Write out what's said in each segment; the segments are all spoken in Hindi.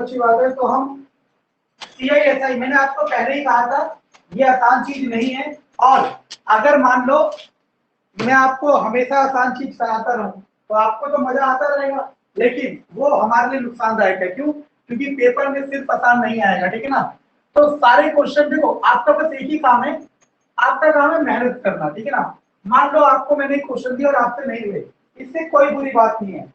अच्छी बात है। तो हम CISI, मैंने आपको पहले ही कहा था ये आसान चीज नहीं है। और अगर मान लो मैं आपको हमेशा आसान चीज कराता रहूं तो आपको तो मजा आता रहेगा, लेकिन वो हमारे लिए नुकसानदायक है। क्यों? क्योंकि पेपर में सिर्फ आसान नहीं आएगा, ठीक है ना। तो सारे क्वेश्चन देखो, आपका बस एक ही काम है, आपका काम है मेहनत करना, ठीक है ना। मान लो आपको मैंने क्वेश्चन दिया और आपसे नहीं हुए, इससे कोई बुरी बात नहीं है,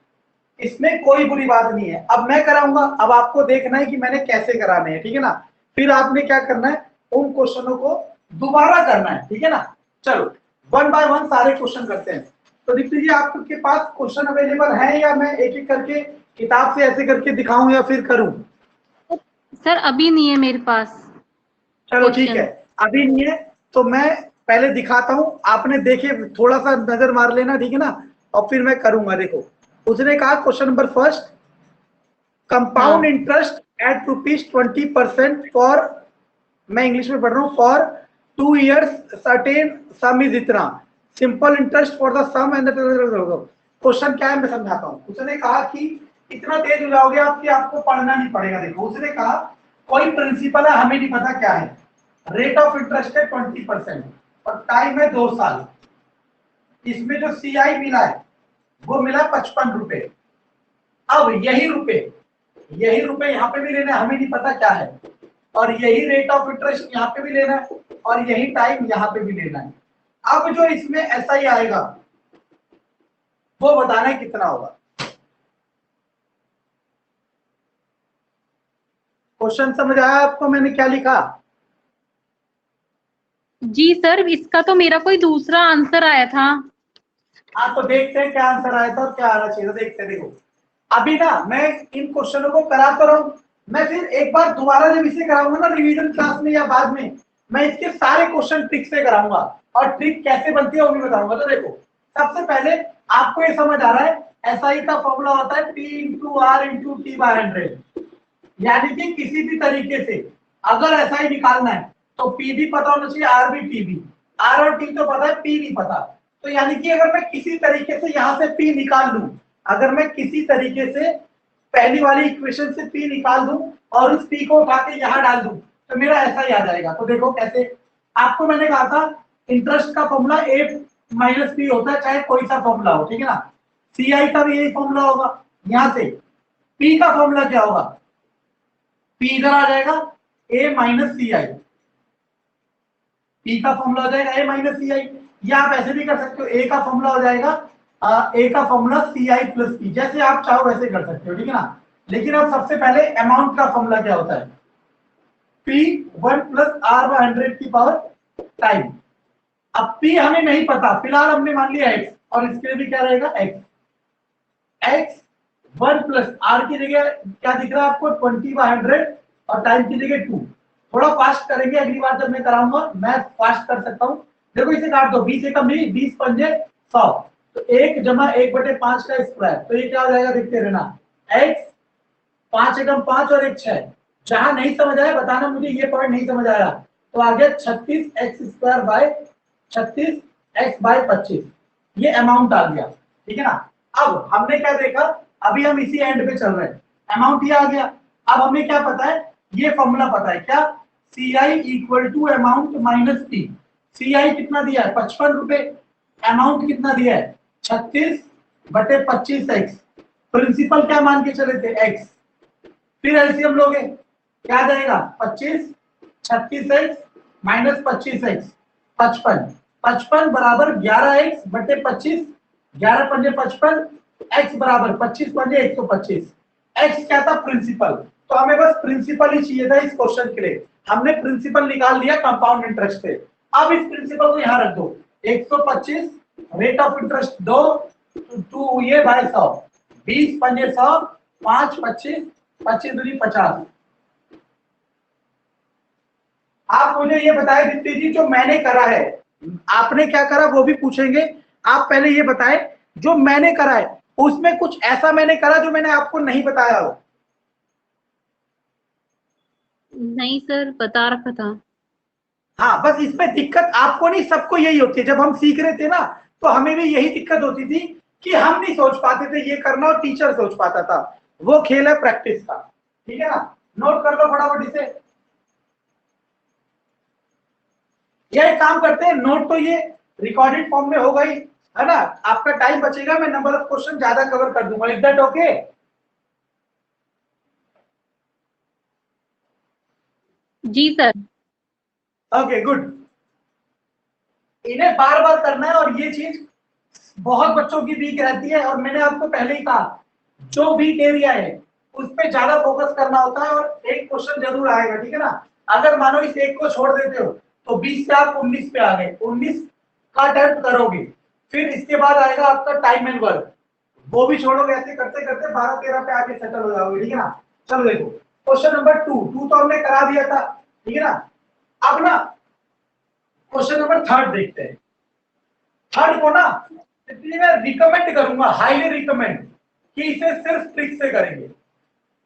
इसमें कोई बुरी बात नहीं है। अब मैं कराऊंगा, अब आपको देखना है कि मैंने कैसे कराने हैं, ठीक है ना। फिर आपने क्या करना है, उन क्वेश्चनों को दोबारा करना है, ठीक है ना। चलो वन बाय वन सारे क्वेश्चन करते हैं। तो दीप्ति जी आपके पास क्वेश्चन अवेलेबल है या मैं एक एक करके किताब से ऐसे करके दिखाऊं या फिर करूं? सर अभी नहीं है मेरे पास। चलो ठीक है, अभी नहीं है तो मैं पहले दिखाता हूं, आपने देखे थोड़ा सा नजर मार लेना, ठीक है ना। और फिर मैं करूंगा। देखो उसने कहा question number first, compound interest at ₹20% for, मैं इंग्लिश में पढ़ रहा हूँ, for 2 years certain sum is इतना, simple interest for the sum and question क्या है मैं समझाता हूँ। उसने कहा कि इतना तेज हो जाओगे आप कि आपको पढ़ना नहीं पड़ेगा। देखो उसने कहा कोई प्रिंसिपल है, हमें नहीं पता क्या है, रेट ऑफ इंटरेस्ट है 20% और टाइम है 2 साल। इसमें जो CI मिला है वो मिला 55 रुपए। अब यही रुपए यहाँ पे भी लेना है, हमें नहीं पता क्या है, और यही रेट ऑफ इंटरेस्ट यहाँ पे भी लेना है और यही टाइम यहाँ पे भी लेना है। अब जो इसमें SI आएगा वो बताना है कितना होगा। क्वेश्चन समझ आया आपको मैंने क्या लिखा? जी सर, इसका तो मेरा कोई दूसरा आंसर आया था। हाँ तो देखते हैं क्या आंसर आया था और क्या आना चाहिए, देखते हैं। देखो अभी ना मैं इन क्वेश्चनों को कराता रहूं, मैं फिर एक बार दोबारा जब इसे कराऊंगा ना रिवीजन क्लास में या बाद में, मैं इसके सारे क्वेश्चन ट्रिक से कराऊंगा और ट्रिक कैसे बनती है वो भी बताऊंगा। तो देखो सबसे पहले आपको ये समझ आ रहा है SI का फॉर्मूला होता है P into R into T/100, यानी कि किसी भी तरीके से अगर SI निकालना है तो P भी पता होना चाहिए, R भी T भी। R और T तो पता है, P नहीं पता। तो यानी कि अगर मैं किसी तरीके से यहां से P निकाल लूं, अगर मैं किसी तरीके से पहली वाली इक्वेशन से P निकाल दूं और उस P को उठा के यहां डाल दूं तो मेरा SI आ जाएगा। तो देखो कैसे, आपको मैंने कहा था इंटरेस्ट का फॉर्मूला A माइनस P होता है, चाहे कोई सा फॉर्मूला हो, ठीक है ना। CI का भी यही फॉर्मूला होगा। यहां से P का फॉर्मूला क्या होगा, P इधर आ जाएगा A माइनस CI, P का फॉर्मूला हो जाएगा A माइनस CI, या आप ऐसे भी कर सकते हो A का फॉर्मूला हो जाएगा A का फॉर्मूला CI प्लस P, जैसे आप चाहो वैसे कर सकते हो, ठीक है ना। लेकिन अब सबसे पहले अमाउंट का फॉर्मूला क्या होता है, P 1 प्लस R बाय 100 की पावर टाइम। अब P हमें नहीं पता, फिलहाल हमने मान लिया X, और इसके लिए भी क्या रहेगा X 1 प्लस R की जगह क्या दिख रहा है आपको 20/100 और टाइम की जगह 2। थोड़ा फास्ट करेंगे अगली बार जब मैं कराऊंगा, मैं फास्ट कर सकता हूं। देखो इसे काट दो, 20 एकम 20 पंजे 100, तो 1 जमा 1/5 का स्क्वायर, तो ये क्या हो जाएगा देखते रहना, x 5 एकम 5 और 1 6। जहां नहीं समझ आया बताना मुझे, ये पॉइंट नहीं समझ आया तो आ गया 36x² बाय 36x/25, ये अमाउंट आ गया, ठीक है ना। अब हमने क्या देखा, अभी हम इसी एंड पे चल रहे हैं, अमाउंट ये आ गया। अब हमें क्या पता है, ये फॉर्मूला पता है क्या, CI equal to amount minus P। CI कितना दिया है 55 रुपए, अमाउंट कितना दिया है 36/25x, प्रिंसिपल क्या मान के चले थे x, फिर एलसीएम लोगे क्या आ जाएगा 25, 36x माइनस 25x 55, 55 बराबर 11x/25, 11 पंजे 55, x बराबर 25 पंजे 125। x क्या था प्रिंसिपल, तो हमें बस प्रिंसिपल ही चाहिए था इस क्वेश्चन के लिए, हमने प्रिंसिपल निकाल लिया कंपाउंड इंटरेस्ट से। अब इस प्रिंसिपल को यहां रख दो, 125 रेट ऑफ इंटरेस्ट 2 2 ये बाय 100, 20 पंजे 100, 5 25, 25 दूनी 50। आप मुझे ये बताएं दीप्ति जी, जो मैंने करा है, आपने क्या करा वो भी पूछेंगे, आप पहले ये बताएं जो मैंने करा है उसमें कुछ ऐसा मैंने करा जो मैंने आपको नहीं बताया हो। नहीं सर, बता रखा था। हाँ बस इसमें दिक्कत आपको नहीं, सबको यही होती है। जब हम सीख रहे थे ना तो हमें भी यही दिक्कत होती थी कि हम नहीं सोच पाते थे ये करना और टीचर सोच पाता था, वो खेल है प्रैक्टिस का। ठीक है ना, नोट कर लो फटाफट इसे। ये एक काम करते हैं, नोट तो ये रिकॉर्डेड फॉर्म में होगा ही, है ना, आपका टाइम बचेगा, मैं नंबर ऑफ क्वेश्चन ज्यादा कवर कर दूंगा। Is that okay? जी सर। Okay good. इन्हें बार बार करना है, और ये चीज बहुत बच्चों की वीक रहती है, और मैंने आपको पहले ही कहा जो वीक एरिया है उस पे ज्यादा फोकस करना होता है, और एक क्वेश्चन जरूर आएगा, ठीक है ना। अगर मानो इस एक को छोड़ देते हो तो 20 से आप 19 पे आ गए, 19 का अटेम्प्ट करोगे, फिर इसके बाद आएगा आपका टाइम एंड वर्क, वो भी छोड़ोगे, ऐसे करते करते 12-13 पे आके सेटल हो जाओगे, ठीक है ना। चलो देखो क्वेश्चन नंबर 2 तो हमने करा दिया था, ठीक है ना। अब ना क्वेश्चन नंबर 3 देखते हैं। थर्ड को ना इसलिए मैं रिकमेंड करूंगा, हाईली रिकमेंड, कि इसे सिर्फ ट्रिक से करेंगे।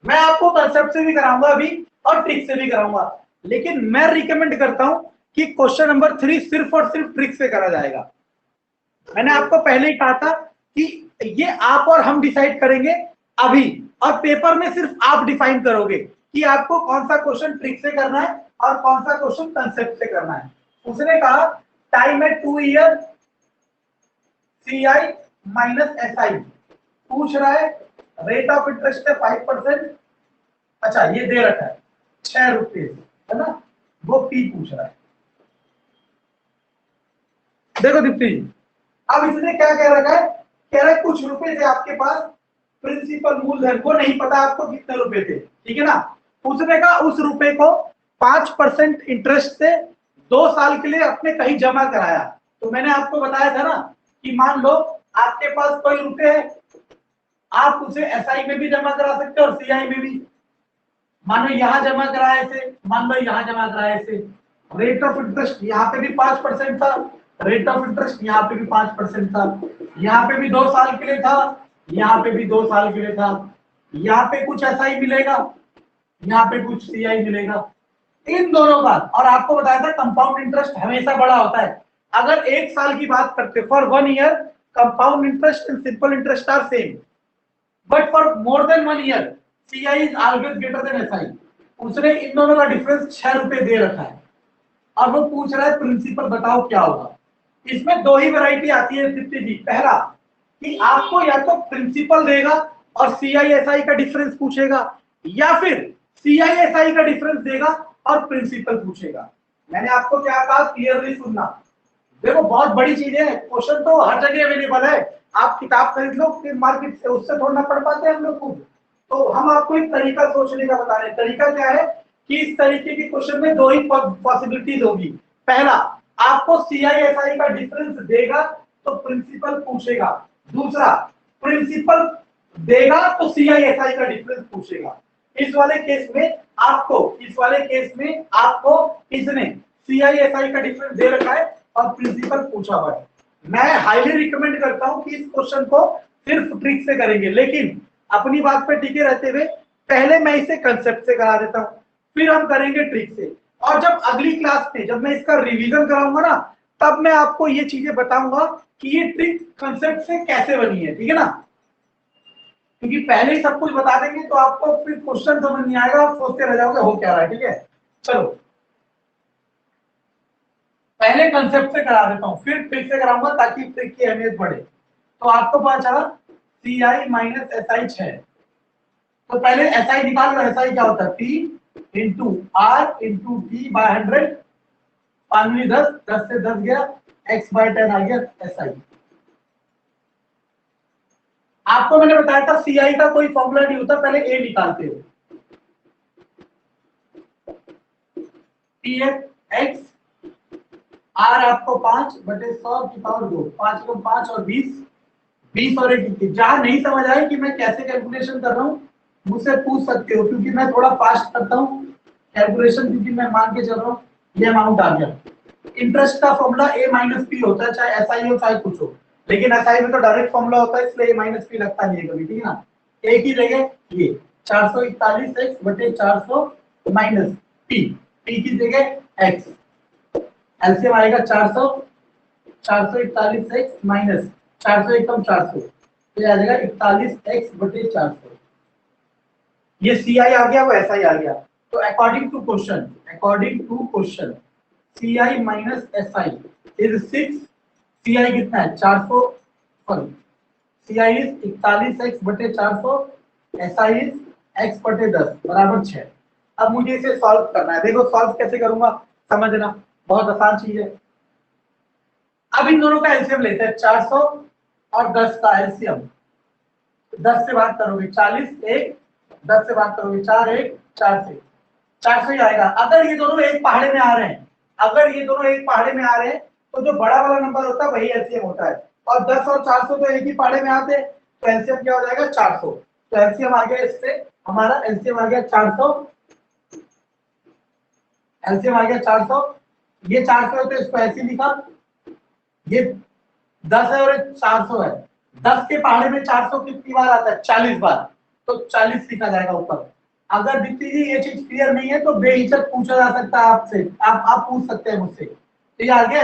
मैं आपको कंसेप्ट से भी कराऊंगा अभी और ट्रिक से भी कराऊंगा, लेकिन मैं रिकमेंड करता हूं कि क्वेश्चन नंबर 3 सिर्फ और सिर्फ ट्रिक से करा जाएगा। मैंने आपको पहले ही कहा था कि ये आप और हम डिसाइड करेंगे अभी, और पेपर में सिर्फ आप डिफाइन करोगे कि आपको कौन सा क्वेश्चन ट्रिक से करना है और कौन सा क्वेश्चन कंसेप्ट से करना है। उसने कहा टाइम है 2 ईयर, CI माइनस SI, पूछ रहा है रेट ऑफ इंटरेस्ट है 5%। अच्छा ये दे रखा है 6 रुपये, है ना, वो P पूछ रहा है। देखो दीप्ति जी, अब इसने क्या कह रखा है, कह रहा है कुछ रुपए थे आपके पास, प्रिंसिपल मूलधन को नहीं पता आपको कितने रुपए थे, ठीक है ना। उसने कहा उस रुपए को 5% इंटरेस्ट से 2 साल के लिए अपने कहीं जमा कराया। तो मैंने आपको बताया था ना कि मान लो आपके पास कोई रुपए है, आप उसे SI में भी जमा करा सकते हो और CI में भी। मानो यहाँ जमा कराए थे, मान लो यहाँ जमा कराए थे, रेट ऑफ इंटरेस्ट यहाँ पे भी 5% था, रेट ऑफ इंटरेस्ट यहाँ पे भी 5% था, यहाँ पे भी 2 साल के लिए था, यहाँ पे भी 2 साल के लिए था, यहाँ पे कुछ SI मिलेगा, यहाँ पे कुछ CI मिलेगा, इन दोनों का। और आपको बताया था कंपाउंड इंटरेस्ट हमेशा बड़ा होता है। अगर 1 साल की बात करते for 1 year, compound interest and simple interest are same, but for more than 1 year CI is always greater than SI। उसने इन दोनों का डिफरेंस 6 रुपए दे रखा है, और वो पूछ रहा है प्रिंसिपल बताओ क्या होगा। इसमें दो ही वैरायटी आती है दीप्ति जी। पहला कि आपको या तो प्रिंसिपल देगा और CI/SI का डिफरेंस पूछेगा, या फिर CI/SI का डिफरेंस देगा और प्रिंसिपल पूछेगा। मैंने आपको क्या कहा, क्लियरली सुनना। देखो बहुत बड़ी चीज है, क्वेश्चन तो हर जगह अवेलेबल है, आप किताब खरीद लो फिर मार्केट से, उससे थोड़ा ना पढ़ पाते हैं हम लोग खुद। तो हम आपको एक तरीका सोचने का बता रहे हैं। तरीका क्या है कि इस तरीके के क्वेश्चन में दो ही पॉसिबिलिटीज होगी। पहला, आपको CI/SI का डिफरेंस देगा तो प्रिंसिपल पूछेगा। दूसरा, प्रिंसिपल देगा तो CI/SI का डिफरेंस पूछेगा। इस वाले केस में आपको इसने CI/SI का डिफरेंस दे रखा है और प्रिंसिपल पूछा हुआ है। मैं हाईली रिकमेंड करता हूं कि इस क्वेश्चन को सिर्फ ट्रिक से करेंगे, लेकिन अपनी बात पे टिके रहते हुए पहले मैं इसे कंसेप्ट से करा देता हूं, फिर हम करेंगे ट्रिक से। और जब अगली क्लास में जब मैं इसका रिवीजन कराऊंगा ना, तब मैं आपको ये चीजें बताऊंगा कि ये ट्रिक कंसेप्ट से कैसे बनी है, ठीक है ना। क्योंकि पहले ही सब कुछ बता देंगे तो आपको फिर क्वेश्चन समझ नहीं आएगा, आप सोचते रह जाओगे हो क्या रहा है, ठीक है। चलो पहले कंसेप्ट से करा देता हूं, फिर ट्रिक से कराऊंगा ताकि ट्रिक की अहमियत बढ़े। तो आपको पता चला CI माइनस SI 6। तो पहले SI निकाल लो। SI क्या होता है, P into R into T by 100, 5 10, 10 से 10 गया, X बाय 10 आ गया SI। आपको मैंने बताया था CI का कोई फॉर्मूला नहीं होता, पहले A निकालते हो। X R आपको 5/100 की पावर 2, 5 को 5 और 20, 20 और 1। जहां नहीं समझ आए कि मैं कैसे कैलकुलेशन कर रहा हूँ मुझसे पूछ सकते हो, क्योंकि मैं थोड़ा फास्ट करता हूँ कैलकुलेशन, क्योंकि मैं मान के चल रहा हूँ ये अमाउंट आ गया। इंटरेस्ट का फॉर्मूला A माइनस P होता है, चाहे SI हो चाहे कुछ हो, लेकिन SI में तो डायरेक्ट फॉर्मूला होता है, इसलिए A माइनस P लगता नहीं है कभी, ठीक है ना। A की जगह ये 441x/400 माइनस P, P की जगह X, एलसीएम आएगा 400, 441x माइनस 400 एकम 400, तो आ जाएगा 41x/400। ये सी आई आ गया, वो एस आई आ गया। तो according to question C I minus S I is 6। C I कितना है 400, sorry C I is 41x/400, S I is x/10 बराबर 6। अब मुझे इसे सॉल्व करना है। देखो सॉल्व कैसे करूंगा समझना, बहुत आसान चीज है। अब इन दोनों का एलसीएम लेते हैं, 400 और 10 का एलसीएम। 10 से बात करोगे 40, 1 10 से बात करोगे 4, 1 4 से 400 ही आएगा। अगर ये दोनों एक पहाड़े में आ रहे हैं, अगर ये दोनों एक पहाड़े में आ रहे हैं तो जो बड़ा वाला नंबर होता है वही एलसीएम होता है। और 10 और 400 तो एक ही पहाड़े में आते हैं, तो एलसीएम क्या हो जाएगा 400। तो एलसीएम आ गया, इससे हमारा एलसीएम आ गया 400। एलसीएम आ गया 400। ये 400 है तो इसको ऐसे लिखा, ये 10 है और 400 है। 10 के पहाड़े में 400 कितनी बार आता है 40 बार, तो 40 लिखा जाएगा ऊपर। अगर दीप्ति जी ये चीज क्लियर नहीं है तो बेहिचक पूछा जा सकता है आपसे, आप पूछ सकते हैं मुझसे। तो ये आ गया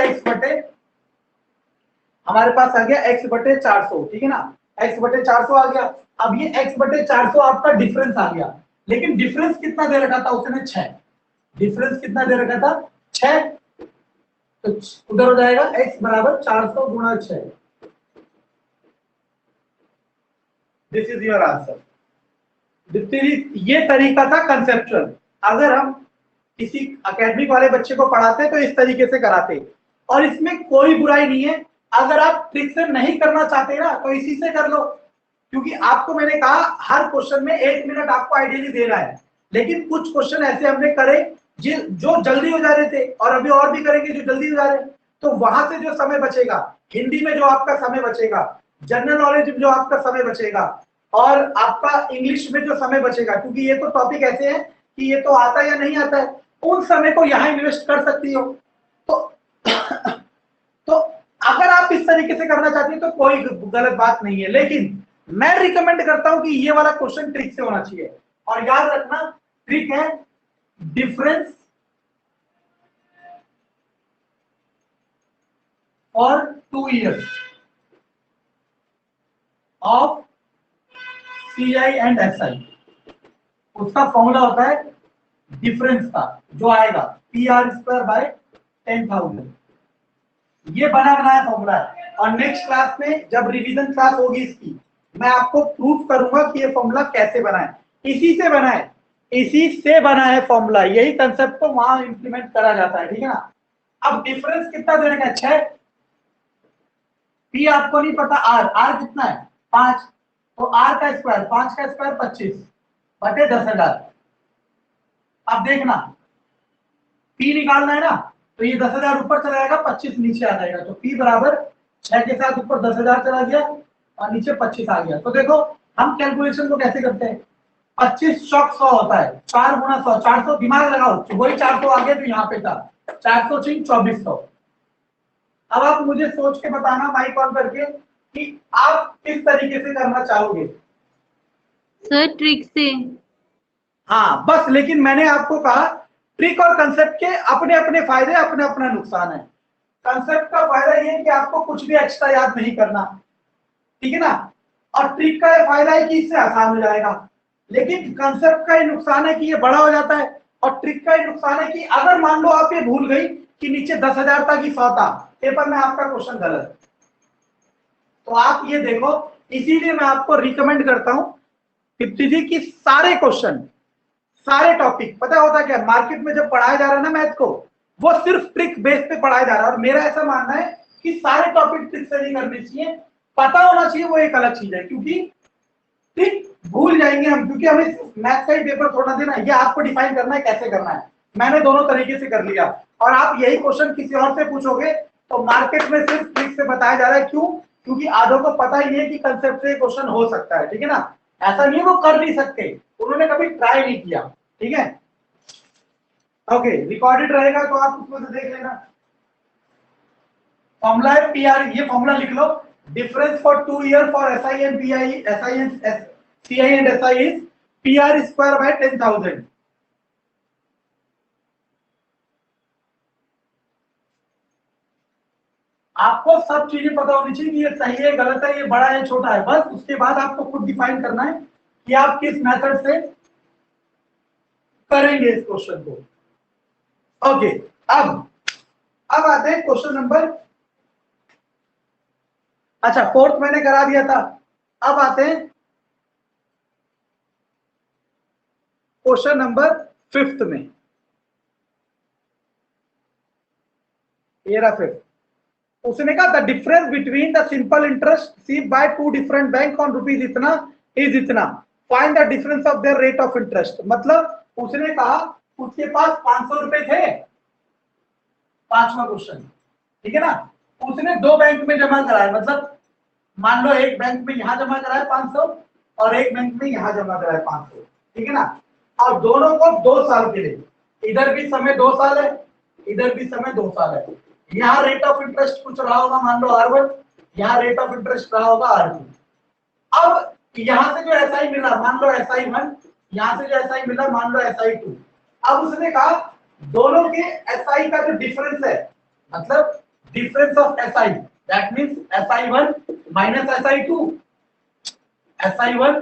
हमारे पास आ गया x/400, ठीक है ना, x/400 आ गया। अब ये x/400 आपका डिफरेंस आ गया, लेकिन डिफरेंस कितना दे रखा था उसने 6। डिफरेंस कितना दे रखा था 6, तो उधर हो जाएगा x बराबर 400 गुणा 6। This is your answer. ये तरीका था कंसेप्चुअल। अगर हम किसी एकेडमिक वाले बच्चे को पढ़ाते तो इस तरीके से कराते, और इसमें कोई बुराई नहीं है। अगर आप ट्रिक से नहीं करना चाहते ना तो इसी से कर लो, क्योंकि आपको मैंने कहा हर क्वेश्चन में 1 मिनट आपको आइडियली देना है। लेकिन कुछ क्वेश्चन ऐसे हमने करे जो जल्दी हो जा रहे थे, और अभी और भी करेंगे जो जल्दी हो जा रहे हैं, तो वहां से जो समय बचेगा, हिंदी में जो आपका समय बचेगा, जनरल नॉलेज में जो आपका समय बचेगा, और आपका इंग्लिश में जो समय बचेगा, क्योंकि ये तो टॉपिक ऐसे हैं कि ये तो आता है या नहीं आता है, उन समय को यहाँ इन्वेस्ट कर सकती हो। तो तो अगर आप इस तरीके से करना चाहती हैं तो कोई गलत बात नहीं है, लेकिन मैं रिकमेंड करता हूं कि ये वाला क्वेश्चन ट्रिक से होना चाहिए। और याद रखना ट्रिक है difference for 2 years of CI and SI। उसका फॉर्मूला होता है डिफरेंस का, जो आएगा PR²/10,000। ये बना बनाया फॉर्मूला है। और नेक्स्ट क्लास में जब रिवीजन क्लास होगी इसकी, मैं आपको प्रूफ करूंगा कि ये फॉर्मूला कैसे बना है। इसी से बना है, इसी से बना है फॉर्मूला। यही कंसेप्ट को वहां इंप्लीमेंट करा जाता है, ठीक है ना। अब डिफरेंस कितना देने का 6, पी आपको नहीं पता, आर कितना है 5, तो आर का स्क्वायर 5 का स्क्वायर 25/10,000। अब देखना पी निकालना है ना, तो ये 10,000 ऊपर चला जाएगा, 25 नीचे आ जाएगा। तो पी बराबर 6 के साथ ऊपर 10,000 चला गया और नीचे 25 आ गया। तो देखो हम कैलकुलेशन को कैसे करते हैं, 25 चौक 100 होता है, 4 गुणा 100, 400 दिमाग लगाओ, वही 400 आ गया तो यहाँ पे था 400 3 2400। अब आप मुझे सोच के बताना माइक ऑन करके कि आप किस तरीके से करना चाहोगे। सर ट्रिक से। हाँ बस, लेकिन मैंने आपको कहा ट्रिक और कंसेप्ट के अपने अपने फायदे, अपने अपना नुकसान है। कंसेप्ट का फायदा ये है कि आपको कुछ भी एक्स्ट्रा याद नहीं करना, ठीक है ना। और ट्रिक का ये फायदा है कि इससे आसान हो जाएगा। लेकिन कंसेप्ट का ये नुकसान है कि ये बड़ा हो जाता है, और ट्रिक का ये नुकसान है कि अगर मान लो आप ये भूल गई कि नीचे 10,000 तक ही 100 था, पेपर में आपका क्वेश्चन गलत, तो आप ये देखो। इसीलिए मैं आपको रिकमेंड करता हूं कि सारे क्वेश्चन, सारे टॉपिक, पता होता क्या मार्केट में जब पढ़ाया जा रहा है ना मैथ को, वो सिर्फ ट्रिक बेस पे पढ़ाया जा रहा है। और मेरा ऐसा मानना है कि सारे टॉपिक ट्रिक से नहीं करने चाहिए, पता होना चाहिए, वो एक अलग चीज है। क्योंकि ट्रिक भूल जाएंगे हम, क्योंकि हमें मैथ का ही पेपर थोड़ा देना है, ये आपको डिफाइन करना है कैसे करना है। मैंने दोनों तरीके से कर लिया, और आप यही क्वेश्चन किसी और से पूछोगे तो मार्केट में सिर्फ ट्रिक से बताया जा रहा है। क्यों? क्योंकि आधों को पता ही है कि कंसेप्ट से क्वेश्चन हो सकता है, ठीक है ना। ऐसा नहीं वो कर नहीं सकते, उन्होंने कभी ट्राई नहीं किया, ठीक है। ओके, रिकॉर्डेड रहेगा तो आप उसमें से देख लेना। फॉर्मूला है पीआर, ये फॉर्मूला लिख लो। Difference for 2 year for SI and PI, SI and CI and SI is PR²/10,000। आपको सब चीजें पता होनी चाहिए कि ये सही है, गलत है, ये बड़ा है, छोटा है। बस उसके बाद आपको खुद डिफाइन करना है कि आप किस मेथड से करेंगे इस क्वेश्चन को। ओके, अब आते हैं क्वेश्चन नंबर, अच्छा फोर्थ मैंने करा दिया था, अब आते हैं क्वेश्चन नंबर फिफ्थ में। ये रहा फिफ्थ। उसने कहा the difference between the simple interest received by two different bank on rupees इतना इज इतना, find the difference of their rate of interest. मतलब उसने कहा उसके पास 500 रुपए थे, पांचवा क्वेश्चन, ठीक है ना। उसने दो बैंक में जमा कराया, मतलब मान लो एक बैंक में यहां जमा कराया 500 और एक बैंक में यहां जमा कराया 500, ठीक है ना। और दोनों को 2 साल के लिए, इधर भी समय 2 साल है, इधर भी समय 2 साल है। यहाँ रेट ऑफ इंटरेस्ट कुछ रहा होगा, मान लो R1, यहाँ रेट ऑफ इंटरेस्ट रहा होगा R2। अब यहां से जो SI मिला मान लो SI1, यहां से जो SI मिला मान लो SI2। अब उसने कहा दोनों के SI का जो डिफरेंस है, मतलब difference of SI, that means SI1 minus SI2, SI1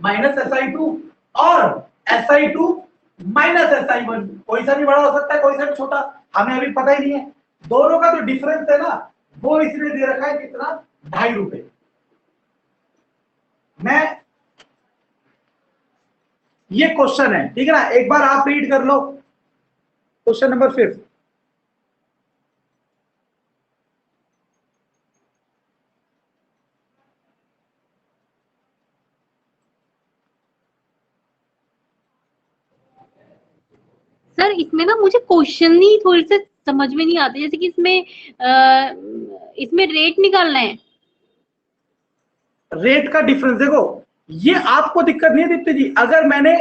minus SI2 और SI2 माइनस SI1, कोई सा भी बड़ा हो सकता है, कोई सा भी छोटा, हमें अभी पता ही नहीं है। दोनों का जो डिफरेंस है ना, वो इसने दे रखा है कितना, 2.5 रुपए। मैं ये क्वेश्चन है, ठीक है ना, एक बार आप रीड कर लो क्वेश्चन नंबर 5। सर इसमें ना मुझे क्वेश्चन ही थोड़ी से समझ में नहीं आते, जैसे कि इसमें रेट निकालना है। रेट का डिफरेंस देखो, ये आपको दिक्कत नहीं है दीप्ति जी, अगर मैंने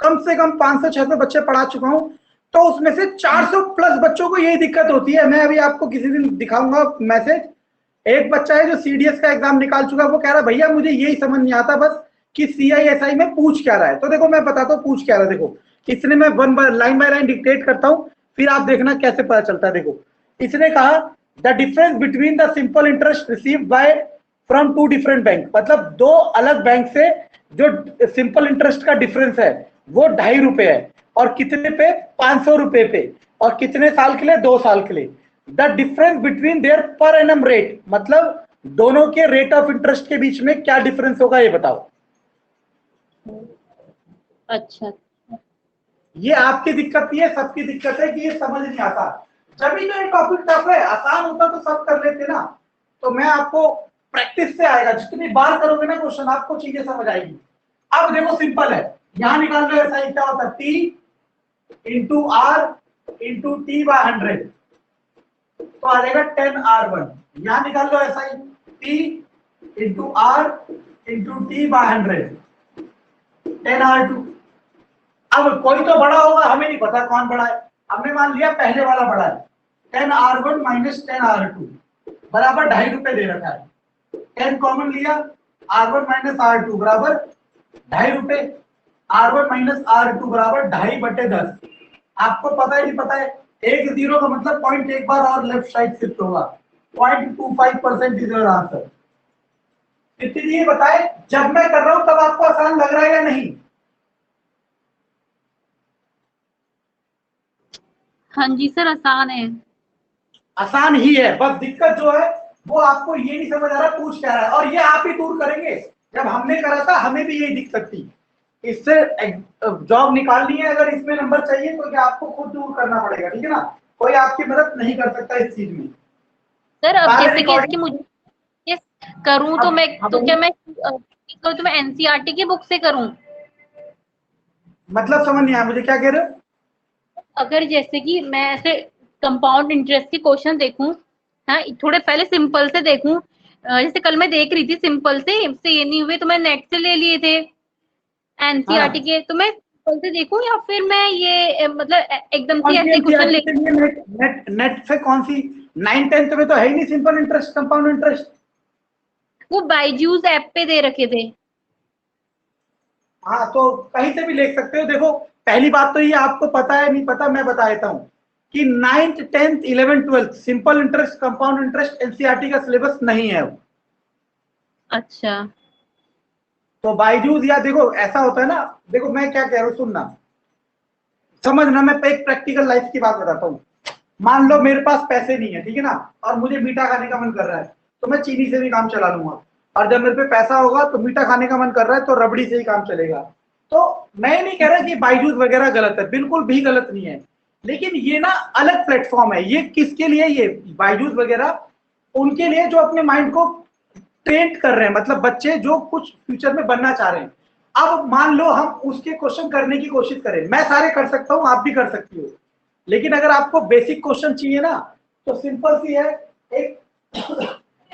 कम से कम 500-600 बच्चे पढ़ा चुका हूं तो उसमें से 400 प्लस बच्चों को यही दिक्कत होती है। मैं अभी आपको किसी दिन दिखाऊंगा मैसेज, एक बच्चा है जो CDS का एग्जाम निकाल चुका है, वो कह रहा है भैया मुझे यही समझ नहीं आता बस कि CISI में पूछ क्या रहा है। तो देखो मैं बताता हूँ पूछ क्या रहा है। देखो इसने, मैं लाइन बाय लाइन डिक्टेट करता हूँ, फिर आप देखना कैसे पता चलता है। देखो इसने कहा the difference between the simple interest received by from two different bank, मतलब दो अलग बैंक से जो सिंपल इंटरेस्ट का डिफरेंस है वो 2.5 रुपए है, और कितने पे, 500 रुपए पे, और कितने साल के लिए, 2 साल के लिए। The difference between their per annum rate, मतलब दोनों के रेट ऑफ इंटरेस्ट के बीच में क्या डिफरेंस होगा ये बताओ। अच्छा, ये आपकी दिक्कत नहीं है, सबकी दिक्कत है कि ये समझ नहीं आता। जब भी तो ये टॉपिक टफ है, आसान होता तो सब कर लेते ना। तो मैं आपको प्रैक्टिस से आएगा, जितनी बार करोगे ना क्वेश्चन आपको चीजें समझ आएगी। अब देखो सिंपल है, यहां निकाल लो ऐसा ही, क्या होता है, T into R into T by 100, तो आ जाएगा 10R1। यहां निकाल लो ऐसा ही, T into R into T by 100, 10R2। अब कोई तो बड़ा होगा, हमें नहीं पता कौन बड़ा है, हमने मान लिया पहले वाला बड़ा है। 10R1 माइनस 10R2 बराबर 2.5 रुपए दे रखा है। 10 कॉमन लिया, R1 माइनस R2 बराबर 2.5 रुपए, R1 माइनस R2 बराबर 2.5/10। आपको पता ही नहीं पता है, एक जीरो का मतलब पॉइंट एक बार और लेफ्ट साइड शिफ्ट होगा। 0.25% इज योर आंसर। इतनी ये बताए, जब मैं कर रहा हूं तब आपको आसान लग रहा है या नहीं? हाँ जी सर, आसान है। आसान ही है, बस दिक्कत जो है वो आपको ये नहीं समझ आ रहा पूछ क्या रहा है, और ये आप ही दूर करेंगे। जब हमने करा था हमें भी यही दिक्कत थी। इससे जॉब निकालनी है, अगर इसमें नंबर चाहिए तो क्या आपको खुद दूर करना पड़ेगा, ठीक है ना। कोई आपकी मदद नहीं कर सकता इस चीज में। सर अब सारे जैसे कि इसकी रिकॉर्डिंग मुझे ये करूं तो मैं, अब तो क्या मैं तो मैं एनसीईआरटी की बुक से करूं? मतलब समझ नहीं आया मुझे, क्या कह रहे हो? अगर जैसे कि मैं ऐसे कंपाउंड इंटरेस्ट के क्वेश्चन देखूं, हाँ थोड़े पहले सिंपल से देखूं, जैसे कल मैं देख रही थी सिंपल से ये नहीं हुए तो मैं नेट से ले लिए थे एनसीईआरटी हाँ, के, तो मैं सिंपल से देखूं या फिर मैं ये मतलब एकदम से कौन सी ऐसे क्वेश्चन एनसीईआरटी ले? के लिए? नेट नेट नेट से कौन सी? 9th-10th में तो है ही नहीं सिंपल इंटरेस्ट कंपाउंड इंटरेस्ट। वो बायजूस ऐप पे दे रखे थे। हाँ तो कहीं से भी ले सकते हो। देखो पहली बात तो ये आपको पता है नहीं पता, मैं बता देता हूँ कि 9th 10th 11th 12th simple interest compound interest NCERT का सिलेबस नहीं है वो। अच्छा। तो बायजूस, या देखो ऐसा होता है ना, देखो मैं क्या कह रहा हूँ सुनना, समझना, मैं एक प्रैक्टिकल लाइफ की बात बताता हूँ। मान लो मेरे पास पैसे नहीं है, ठीक है ना, और मुझे मीठा खाने का मन कर रहा है, तो मैं चीनी से भी काम चला लूंगा। और जब मेरे पे पैसा होगा तो मीठा खाने का मन कर रहा है तो रबड़ी से ही काम चलेगा। तो मैं नहीं कह रहा कि बायजूस वगैरह गलत है, बिल्कुल भी गलत नहीं है, लेकिन ये ना अलग प्लेटफॉर्म है। ये किसके लिए? ये बायजूस वगैरह उनके लिए जो अपने माइंड को ट्रेन कर रहे हैं, मतलब बच्चे जो कुछ फ्यूचर में बनना चाह रहे हैं। अब मान लो हम उसके क्वेश्चन करने की कोशिश करें, मैं सारे कर सकता हूं, आप भी कर सकती हो, लेकिन अगर आपको बेसिक क्वेश्चन चाहिए ना, तो सिंपल सी है। एक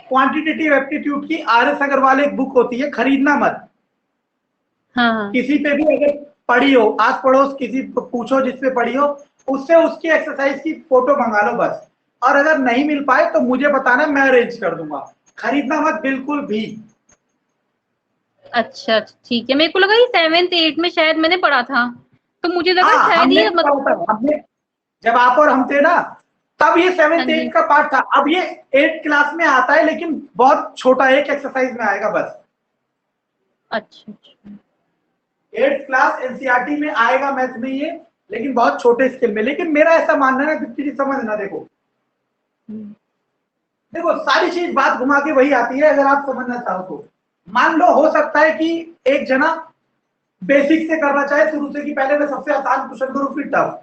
क्वांटिटेटिव एप्टीट्यूड की RS अग्रवाल एक बुक होती है, खरीदना मत। हाँ हाँ। किसी पे भी अगर पढ़ी हो, आस पड़ोस किसी को पूछो जिसपे पढ़ी हो, उससे उसकी एक्सरसाइज की फोटो मंगा लो बस। और अगर नहीं मिल पाए तो मुझे बताना, मैं अरेंज कर दूंगा। खरीदना मत बिल्कुल भी। अच्छा अच्छा, ठीक है। मेरे को लगा ये 7th 8th में शायद मैंने पढ़ा था, तो मुझे लगा हाँ, शायद हमने ये भी पढ़ा था, हमने जब आप और हम थे ना, तब ये हाँ 7th जी। 8th का पार्ट था। अब ये 8th क्लास में आता है, लेकिन बहुत छोटा एक एक्सरसाइज में आएगा बस। अच्छा अच्छा। 8th क्लास एनसीईआरटी में आएगा मैथ में ये, लेकिन बहुत छोटे स्केल में। लेकिन मेरा ऐसा मानना है, दीप्ति जी समझना, देखो हम्म, देखो सारी चीज बात घुमा के वही आती है, अगर आप समझना चाहो तो। मान लो हो सकता है कि एक जना बेसिक से करना चाहे शुरू से, कि पहले मैं सबसे आसान क्वेश्चन करूं फिर टफ,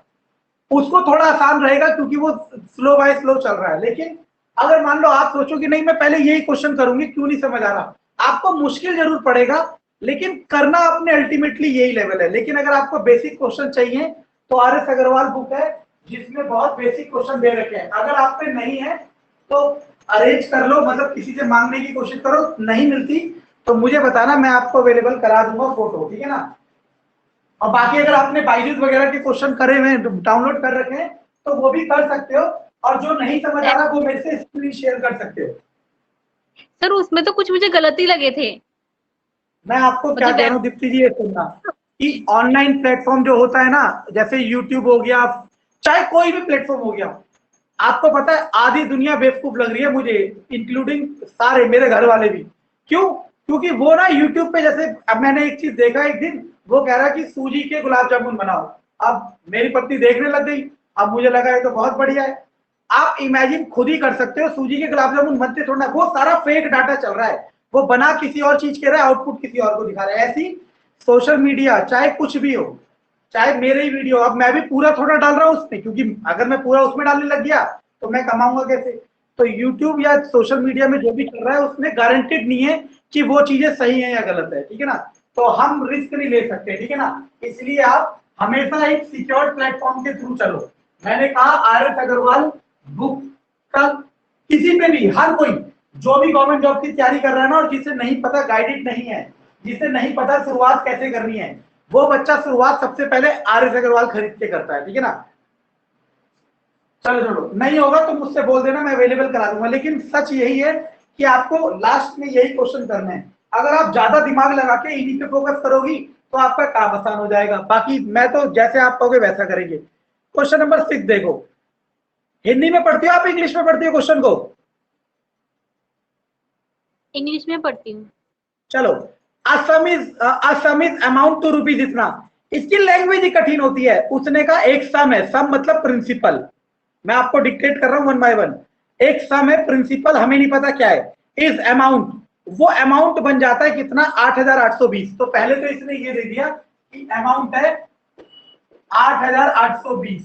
उसको थोड़ा आसान रहेगा क्योंकि वो स्लो बाय स्लो चल रहा है। लेकिन अगर मान लो आप सोचो कि नहीं मैं पहले यही क्वेश्चन करूंगी, क्यों नहीं समझ आ रहा, आपको मुश्किल जरूर पड़ेगा, लेकिन करना अपने अल्टीमेटली यही लेवल है। लेकिन अगर आपको बेसिक क्वेश्चन चाहिए तो RS अग्रवाल बुक है, जिसमें बहुत बेसिक क्वेश्चन दे रखे हैं। अगर आप पे नहीं है तो अरेंज कर लो, मतलब किसी से मांगने की कोशिश करो, नहीं मिलती तो मुझे बताना, मैं आपको अवेलेबल करा दूंगा फोटो, ठीक है ना। और बाकी अगर आपने बाइजूस वगैरह के क्वेश्चन करे हुए हैं, डाउनलोड कर रखे हैं, तो वो भी कर सकते हो। और जो नहीं समझ आ रहा वो मेरे से स्क्रीन शेयर कर सकते हो। सर उसमें तो कुछ मुझे गलत ही लगे थे। मैं आपको क्या मतलब कह रहा वेब। हूँ दीप्ति जी, ये सुनना, कि ऑनलाइन प्लेटफॉर्म जो होता है ना, जैसे यूट्यूब हो गया, चाहे कोई भी प्लेटफॉर्म हो गया, आपको पता है आधी दुनिया बेवकूफ लग रही है मुझे, इंक्लूडिंग सारे मेरे घर वाले भी। क्यों? क्योंकि वो ना यूट्यूब पे, जैसे अब मैंने एक चीज देखा एक दिन, वो कह रहा कि सूजी के गुलाब जामुन बनाओ। अब मेरी पत्नी देखने लग गई, अब मुझे लगा ये तो बहुत बढ़िया है। आप इमेजिन खुद ही कर सकते हो, सूजी के गुलाब जामुन बनते थोड़ा ना, वो सारा फेक डाटा चल रहा है, वो बना किसी और चीज के रहा है, आउटपुट किसी और को दिखा रहा है। ऐसी सोशल मीडिया चाहे कुछ भी हो, चाहे मेरे ही वीडियो, अब मैं भी पूरा थोड़ा डाल रहा हूँ उसमें, क्योंकि अगर मैं पूरा उसमें डालने लग गया तो मैं कमाऊंगा कैसे। तो यूट्यूब या सोशल मीडिया में जो भी चल रहा है उसमें गारंटेड नहीं है कि वो चीजें सही है या गलत है, ठीक है ना। तो हम रिस्क नहीं ले सकते, ठीक है ना। इसलिए आप हमेशा एक सिक्योर प्लेटफॉर्म के थ्रू चलो। मैंने कहा RS अग्रवाल बुक का किसी पे भी, हर कोई जो भी गवर्नमेंट जॉब की तैयारी कर रहा है ना, और जिसे नहीं पता, गाइडेड नहीं है, जिसे नहीं पता शुरुआत कैसे करनी है, वो बच्चा शुरुआत सबसे पहले RS अग्रवाल खरीद के करता है, ठीक है ना। चलो छोड़ो, नहीं होगा तो मुझसे बोल देना, मैं अवेलेबल करा दूंगा। लेकिन सच यही है कि आपको लास्ट में यही क्वेश्चन करना है। अगर आप ज्यादा दिमाग लगा के इन्हीं पे फोकस करोगी तो आपका काम आसान हो जाएगा। बाकी मैं तो जैसे आप कहोगे वैसा करेंगे। क्वेश्चन नंबर 6 देखो, हिंदी में पढ़ती हो आप, इंग्लिश में पढ़ती हो क्वेश्चन को? इंग्लिश में पढ़ती हूँ। चलो, assume is amount to rupees इतना, इसकी लैंग्वेज ही कठिन होती है। उसने का एक सम है, सम मतलब प्रिंसिपल, मैं आपको डिक्टेट कर रहा हूं वन बाय वन। एक सम है, प्रिंसिपल हमें नहीं पता क्या है, इज अमाउंट, वो अमाउंट बन जाता है कितना, 8,820। तो पहले तो इसने ये दे दिया कि अमाउंट है 8,820,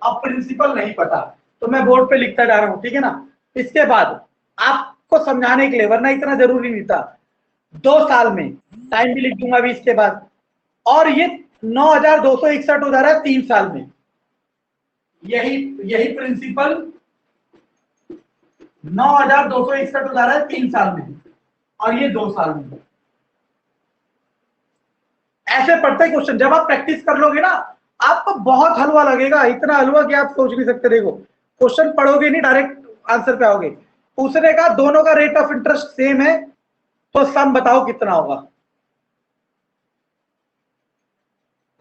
अब प्रिंसिपल नहीं पता, तो मैं बोर्ड पे लिखता जा रहा हूं, ठीक है ना। इसके बाद आपको समझाने के लिए, वरना इतना जरूरी नहीं था, 2 साल में टाइम भी लिख दूंगा अभी इसके बाद। और ये 9,261 हो जा रहा है 3 साल में। यही यही प्रिंसिपल 9,261 हो जा रहा है 3 साल में, और ये 2 साल में। ऐसे पढ़ते क्वेश्चन जब आप प्रैक्टिस कर लोगे ना, आपको बहुत हलवा लगेगा, इतना हलवा कि आप सोच नहीं सकते। देखो क्वेश्चन पढ़ोगे नहीं, डायरेक्ट आंसर पे आओगे। उसने कहा दोनों का रेट ऑफ इंटरेस्ट सेम है, तो सम बताओ कितना होगा।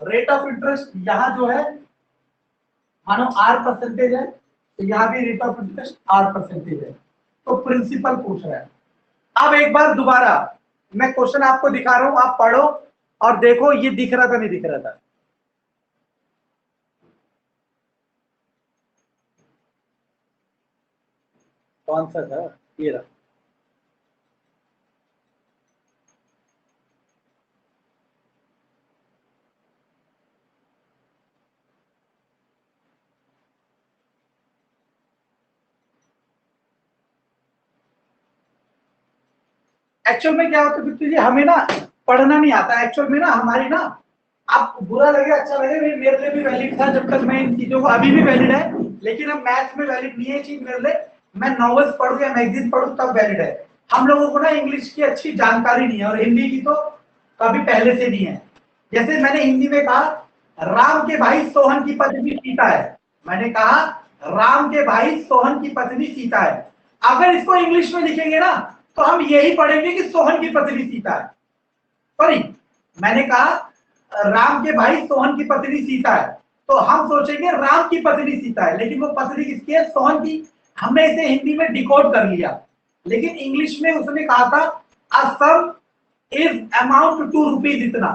रेट ऑफ इंटरेस्ट यहां जो है, मानो R% है, तो यहां भी रेट ऑफ इंटरेस्ट R% है, तो प्रिंसिपल पूछ रहा है। अब एक बार दोबारा मैं क्वेश्चन आपको दिखा रहा हूं, आप पढ़ो और देखो ये दिख रहा था नहीं दिख रहा था। कौन सा था ये रहा। एक्चुअल में क्या होता है बिट्टू जी, हमें ना पढ़ना नहीं आता एक्चुअल में ना, हमारी ना, आप बुरा लगे अच्छा लगे, मेरे लिए भी वैलिड था जब तक मैं इन चीजों को, अभी भी वैलिड है, लेकिन अब मैथ्स में वैलिड नहीं है ये चीज मेरे लिए। मैं नॉवेल्स पढ़ूं या मैगजीन पढ़ूं तब वैलिड है। हम लोगों को ना इंग्लिश की अच्छी जानकारी नहीं है, और हिंदी की तो कभी पहले से नहीं है। जैसे मैंने हिंदी में कहा राम के भाई सोहन की पत्नी सीता है, मैंने कहा राम के भाई सोहन की पत्नी सीता है। अगर इसको इंग्लिश में लिखेंगे ना तो हम यही पढ़ेंगे कि सोहन की पत्नी सीता है। सॉरी, मैंने कहा राम के भाई सोहन की पत्नी सीता है, तो हम सोचेंगे राम की पत्नी सीता है, लेकिन वो पत्नी किसकी है? सोहन की। हमने इसे हिंदी में डिकोड कर लिया, लेकिन इंग्लिश में उसने कहा था a sum is amount to rupees इतना,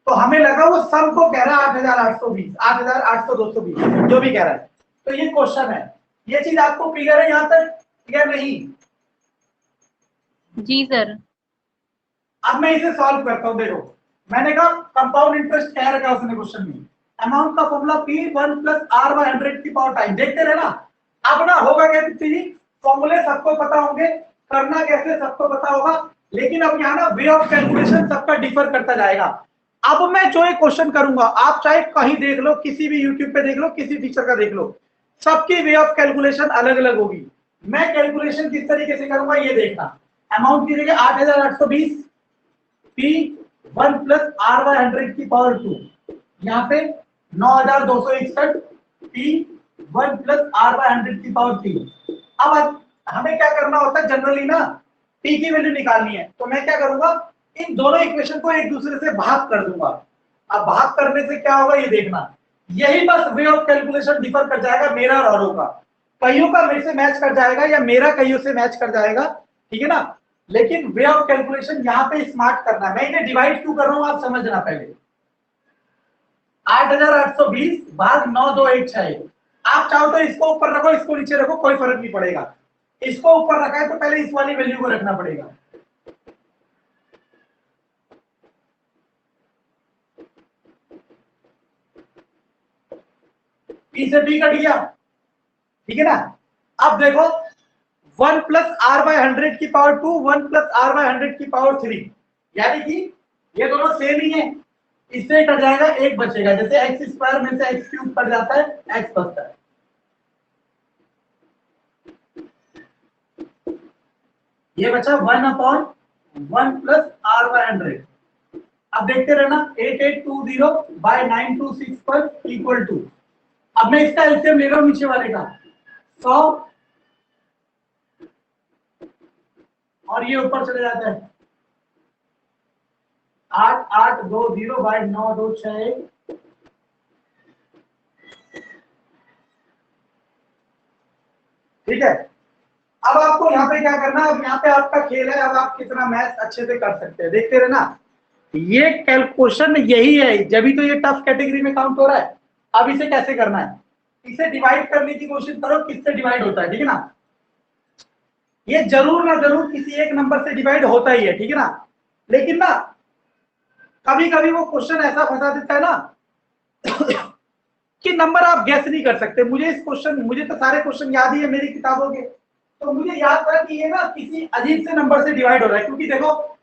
तो हमें लगा वो सम को कह रहा है 8820, 8800, 220 जो भी कह रहा है। तो ये क्वेश्चन है, ये चीज आपको क्लियर है यहां तक? क्लियर नहीं? जी सर। अब मैं इसे सॉल्व करता हूं। देखो मैंने कहा कंपाउंड इंटरेस्ट कह रखा उसने क्वेश्चन में, अमाउंट का formula P1 plus R bye 100 की पावर टाइम। देखते रहे ना। अब ना होगा क्या जी, फॉर्मूले सबको पता होंगे, करना कैसे सबको पता होगा, लेकिन अब यहाँ ना वे ऑफ कैलकुलेशन सबका डिफर करता जाएगा। अब मैं जो एक क्वेश्चन करूंगा, आप चाहे कहीं देख लो, किसी भी यूट्यूब पे देख लो, किसी टीचर का देख लो, सबकी वे ऑफ कैलकुलेशन अलग अलग होगी। मैं कैलकुलेशन किस तरीके से करूंगा ये देखना। अमाउंट की जगह 8820 P1 प्लस R बाय 100 की पावर 2, यहाँ पे 9261 P1 प्लस R बाय 100 की पावर 3। अब हमें क्या करना होता है जनरली ना, P की वैल्यू निकालनी है, तो मैं क्या करूंगा, इन दोनों इक्वेशन को एक दूसरे से भाग कर दूंगा। अब भाग करने से क्या होगा ये देखना, यही बस वे ऑफ कैलकुलेशन डिफर कर जाएगा मेरा और औरों का। कईयों का मेरे से मैच कर जाएगा या मेरा कईयों से मैच कर जाएगा, ठीक है ना। लेकिन वे ऑफ कैलकुलेशन यहाँ पे स्मार्ट करना है। मैं इन्हें डिवाइड क्यों कर रहा हूं आप समझना पहले। 8820 भाग 9216, आप चाहो तो इसको ऊपर रखो इसको नीचे रखो, कोई फर्क नहीं पड़ेगा। इसको ऊपर रखा है तो पहले इस वाली वैल्यू को रखना पड़ेगा। P से B कट गया, ठीक है ना। अब देखो 1 प्लस R बाय 100 की पावर 2, 1 प्लस R बाय 100 की पावर 3, यानी कि ये दोनों सेम ही है। इससे कट जाएगा, एक बचेगा, जैसे एक्स स्क्वायर में से एक्स क्यूब कट जाता है, एक्स बचता है। ये बचा 1/1 प्लस R बाय 100। अब देखते रहना 8820 बाय 9261 इक्वल टू, अब मैं इसका एलसीएम ले रहा हूं नीचे वाले का 100, और ये ऊपर चले जाता है 8820 बाय 9261। ठीक है। अब आपको यहाँ पे क्या करना है, अब यहाँ पे आपका खेल है, अब आप कितना मैथ अच्छे से कर सकते हैं देखते रहना। ये कैलकुलेशन यही है, जब भी तो ये टफ कैटेगरी में काउंट हो रहा है। अब इसे कैसे करना है, इसे डिवाइड करने की कोशिश करो, किससे डिवाइड होता है, ठीक है ना। ये जरूर ना जरूर किसी एक नंबर से डिवाइड होता ही है, ठीक है ना। लेकिन ना कभी कभी वो क्वेश्चन ऐसा फंसा देता है ना कि नंबर आप गैस नहीं कर सकते। मुझे तो सारे क्वेश्चन याद ही है मेरी किताबों के, तो मुझे याद था कि ये ना किसी अजीब से नंबर से डिवाइड हो रहा है, क्योंकि देखो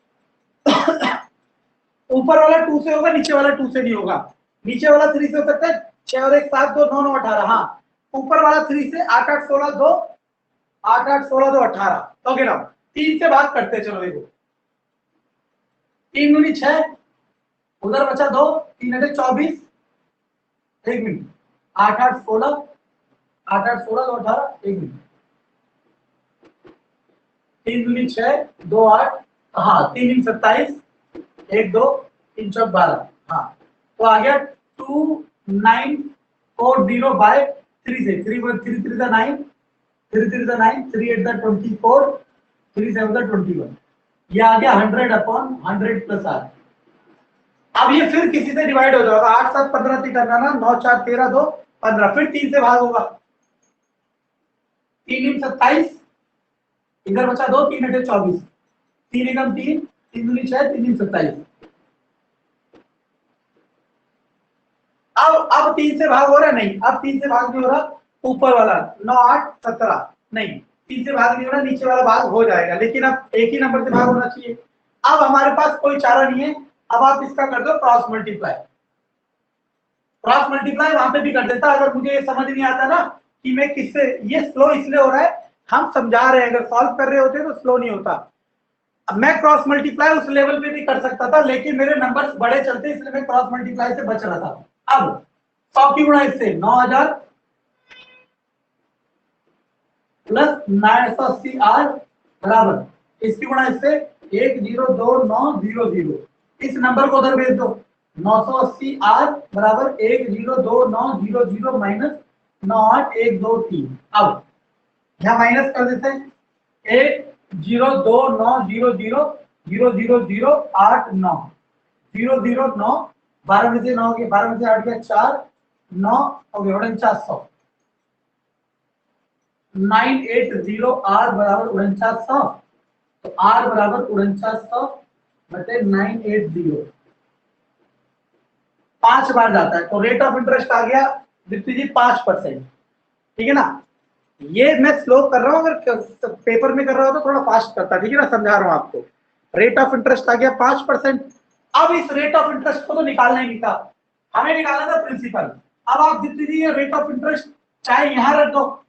ऊपर वाला 2 से होगा, नीचे वाला 2 से नहीं होगा। नीचे वाला 3 से हो सकता है, 6 और 1 7 2 9 9 18, हाँ। ऊपर वाला 3 से 8 8 16 2 8 8 16 2 18। ओके ना, 3 से भाग करते चलो, देखो 3 दूनी 6, उधर बचा 2, 3 अटे 24, 1 मिनट, 8 8 16 8 8 16 2 18, 1 मिनट, 3 दूनी 6 2 8, हाँ 3 इन 27, 1 2 3 चौक 12, हाँ। तो आ गया 2940 बाय 3 से 3 1 3 3 9 3 3 9 3 8 24 3 7 21, ये आ गया 100/100 प्लस R। अब ये फिर किसी से डिवाइड हो जाएगा, 8 7 15 3 करना ना, 9 4 13 2 15, फिर 3 से भाग होगा, 3 इन 27 इधर बचा 2, 3 अठे 24, 3 एकम 3, 3 दूनी 6, 3 दूनी 27। अब 3 से भाग हो रहा है? नहीं, अब 3 से भाग नहीं हो रहा। ऊपर वाला 9 8 17 नहीं, 3 से भाग नहीं हो रहा, नीचे वाला भाग हो जाएगा, लेकिन अब एक ही नंबर से भाग होना चाहिए। अब हमारे पास कोई चारा नहीं है, अब आप इसका कर दो क्रॉस मल्टीप्लाई। क्रॉस मल्टीप्लाई वहां पे भी कर देता अगर मुझे ये समझ नहीं आता ना कि मैं किससे, ये स्लो इसलिए हो रहा है, हम समझा रहे हैं, अगर सॉल्व कर रहे होते तो स्लो नहीं होता। अब मैं क्रॉस मल्टीप्लाई उस लेवल पे भी कर सकता था, लेकिन मेरे नंबर्स बड़े चलते इसलिए मैं क्रॉस मल्टीप्लाई से बच रहा था। अब 100 की गुणा इससे 9000 प्लस 980 आर बराबर इसकी गुणा इससे 102900। इस नंबर को उधर भेज दो, 980 आर बराबर 102900 माइनस 98123। अब यहां माइनस कर देते हैं, 1029000089 009 12 में से 9 के 12 में से 8 गया 4 9 हो गया 4900। 980 आर बराबर 4900, तो आर बराबर 4900 बटे 980, 5 बार जाता है, तो रेट ऑफ इंटरेस्ट आ गया दीप्ति जी 5%। ठीक है ना, ये मैं स्लो कर रहा हूं, अगर पेपर में कर रहा हो तो थोड़ा फास्ट करता, ठीक है ना, समझा रहा हूं आपको। रेट ऑफ इंटरेस्ट आ गया 5%। अब इस रेट ऑफ इंटरेस्ट को तो निकालना ही नहीं था, हमें निकालना था प्रिंसिपल। अब आप दीप्ति जी ये रेट ऑफ इंटरेस्ट चाहे यहां रख दो,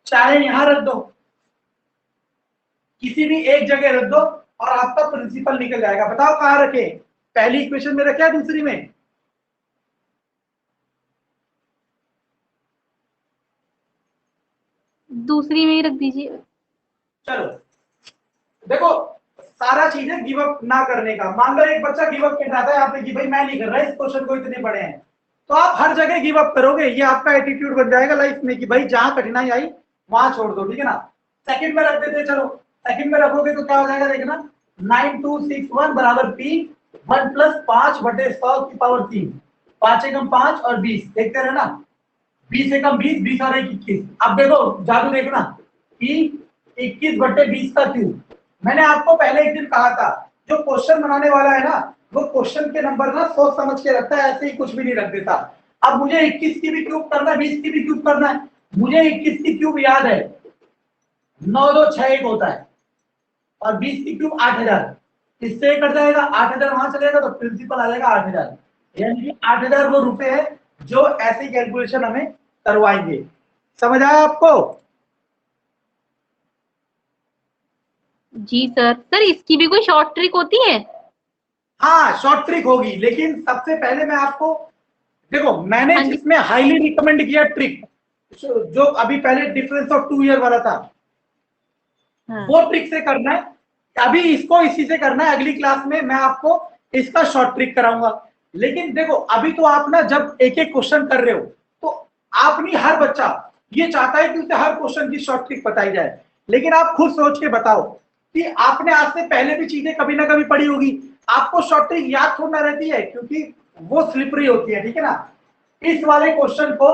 चाहे यहां रख दो, किसी भी एक जगह रख दो और आपका प्रिंसिपल निकल जाएगा। बताओ कहां रखे, पहली इक्वेशन में रखे या दूसरी में? दूसरी में ही रख दीजिए। चलो देखो, सारा चीज है गिव अप ना करने का। मान लो एक बच्चा गिव अप कर रहा था यहाँ पे कि भाई मैं नहीं कर रहा, इस क्वेश्चन को इतने बड़े हैं, तो आप हर जगह गिव अप करोगे, ये आपका एटीट्यूड बन जाएगा लाइफ में कि भाई जहां कठिनाई आई वहां छोड़ दो। ठीक है ना, सेकंड में रख देते, चलो सेकंड में रखोगे तो क्या हो जाएगा देखना, 9261 बराबर पी 1 प्लस 5 बटे 100 की पावर 3, 5 एकम 5 और 20 देखते रहना, 20 एकम 20, 20 और 1 21। अब देखो जादू देखना, पी 21 बटे 20 का क्यूब। मैंने आपको पहले एक दिन कहा था जो क्वेश्चन बनाने वाला है ना वो क्वेश्चन के नंबर ना सोच समझ के रखता है, ऐसे ही कुछ भी नहीं रख देता। अब मुझे 21 की भी क्यूब करना है, 20 की भी क्यूब करना है, मुझे 21 की क्यूब याद है 9261 होता है और 20 की क्यूब 8000, इससे कट जाएगा 8000 वहां चलेगा तो प्रिंसिपल आ जाएगा 8000, यानी कि 8000 वो रुपए है जो ऐसी कैलकुलेशन हमें करवाएंगे। समझ आया आपको? जी सर। सर इसकी भी कोई शॉर्ट ट्रिक होती है? हाँ शॉर्ट ट्रिक होगी, लेकिन सबसे पहले मैं आपको, देखो मैंने हाँ जी। जिसमें हाईली रिकमेंड किया ट्रिक, जो अभी पहले डिफरेंस ऑफ 2 ईयर वाला था, हाँ। वो ट्रिक से करना है। अभी इसको इसी से करना है, अगली क्लास में मैं आपको इसका शॉर्ट ट्रिक कराऊंगा। लेकिन देखो अभी तो आप ना जब एक एक क्वेश्चन कर रहे हो तो आप नहीं, हर बच्चा ये चाहता है कि उसे हर क्वेश्चन की शॉर्ट ट्रिक बताई जाए, लेकिन आप खुद सोच के बताओ कि आपने आज से पहले भी चीजें कभी ना कभी पढ़ी होगी, आपको शॉर्ट ट्रिक याद थोड़ा रहती है क्योंकि वो स्लिपरी होती है। ठीक है ना, इस वाले क्वेश्चन को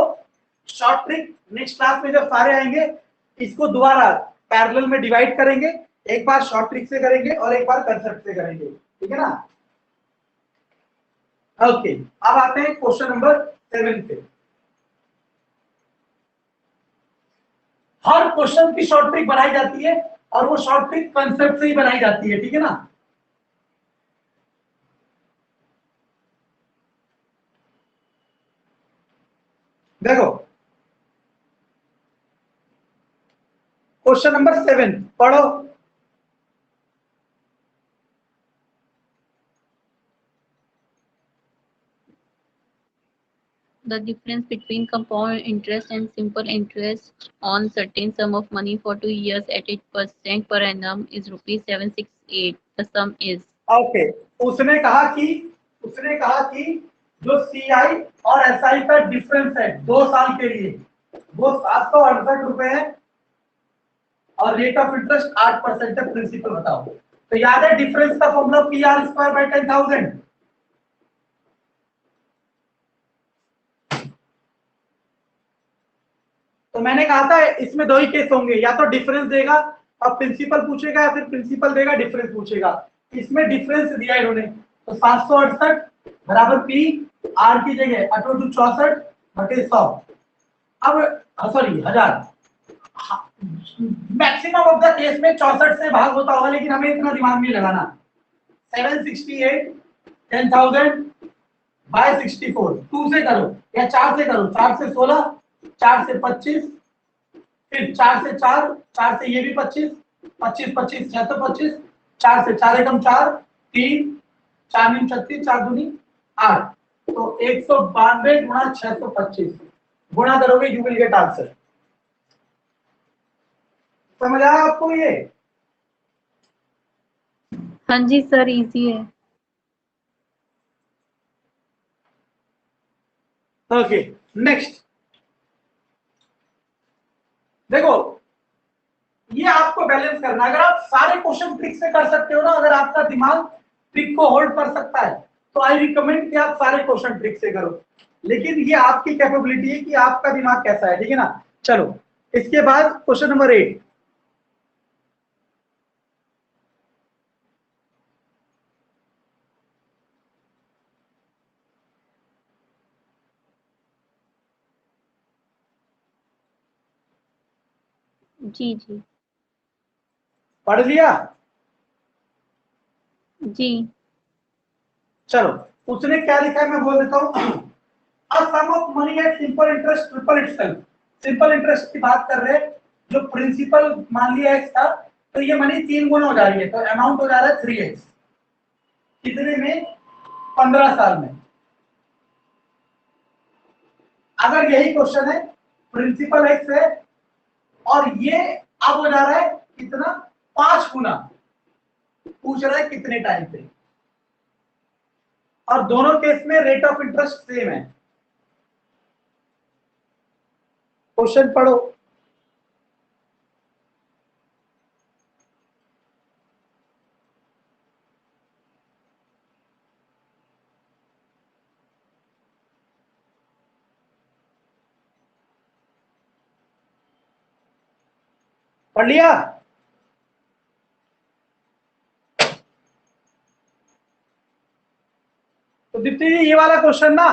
शॉर्ट ट्रिक नेक्स्ट क्लास में जब सारे आएंगे इसको दोबारा पैरेलल में डिवाइड करेंगे, एक बार शॉर्ट ट्रिक से करेंगे और एक बार कंसेप्ट से करेंगे। ठीक है ना, ओके। अब आते हैं क्वेश्चन नंबर 7 पे। हर क्वेश्चन की शॉर्ट ट्रिक बनाई जाती है और वो शॉर्ट ट्रिक कंसेप्ट से ही बनाई जाती है। ठीक है ना, देखो क्वेश्चन नंबर 7 पढ़ो। The difference between compound interest and simple interest on certain sum of money for 2 years at 8% per annum is rupees 768. The sum is. Okay, उसने कहा कि जो सीआई और एसआई का डिफरेंस है 2 साल के लिए वो 768 रुपए है और रेट ऑफ इंटरेस्ट 8% है। प्रिंसिपल बताओ। तो याद है डिफरेंस का formula P R square by 10,000। तो मैंने कहा था इसमें दो ही केस होंगे, या तो डिफरेंस देगा और प्रिंसिपल पूछेगा, या फिर प्रिंसिपल देगा डिफरेंस पूछेगा। इसमें डिफरेंस दिया इन्होंने, तो 768 बराबर पी, आर की जगह 864 बटे 100। अब sorry 1000, maximum of the case में 64 से भाग होता होगा, लेकिन हमें इतना दिमाग नहीं लगाना। 768 10,000 बाय 64, 2 से करो या 4 से करो, 4 से 16, 4 से 25, फिर 4 से 4, 4 से ये भी 25, 25 25 625, 4 से 4 एकम 4, 3, 4 नीम 36, 4 दूनी 8, तो 192 गुणा 625 गुणा करोगे, यू विल गेट आंसर। समझ आया आपको ये? हाँ जी सर, इजी है। ओके नेक्स्ट देखो, ये आपको बैलेंस करना है। अगर आप सारे क्वेश्चन ट्रिक से कर सकते हो ना, अगर आपका दिमाग ट्रिक को होल्ड कर सकता है, तो आई रिकमेंड कि आप सारे क्वेश्चन ट्रिक से करो। लेकिन ये आपकी कैपेबिलिटी है कि आपका दिमाग कैसा है, ठीक है ना। चलो इसके बाद क्वेश्चन नंबर 8। जी जी पढ़ लिया? जी। चलो उसने क्या लिखा है मैं बोल देता हूँ। A sum of money at simple interest triple itself। Simple interest की बात कर रहे हैं, जो प्रिंसिपल मान लिया x था, तो ये मनी 3 गुना हो जा रही है, तो अमाउंट हो जा रहा है 3x। कितने में? 15 साल में। अगर यही क्वेश्चन है, प्रिंसिपल x है और ये अब हो जा रहा है कितना? 5 गुना। पूछ रहा है कितने टाइम पे, और दोनों केस में रेट ऑफ इंटरेस्ट सेम है। क्वेश्चन पढ़ो। पढ़ लिया? तो दीप्ति जी ये वाला क्वेश्चन ना,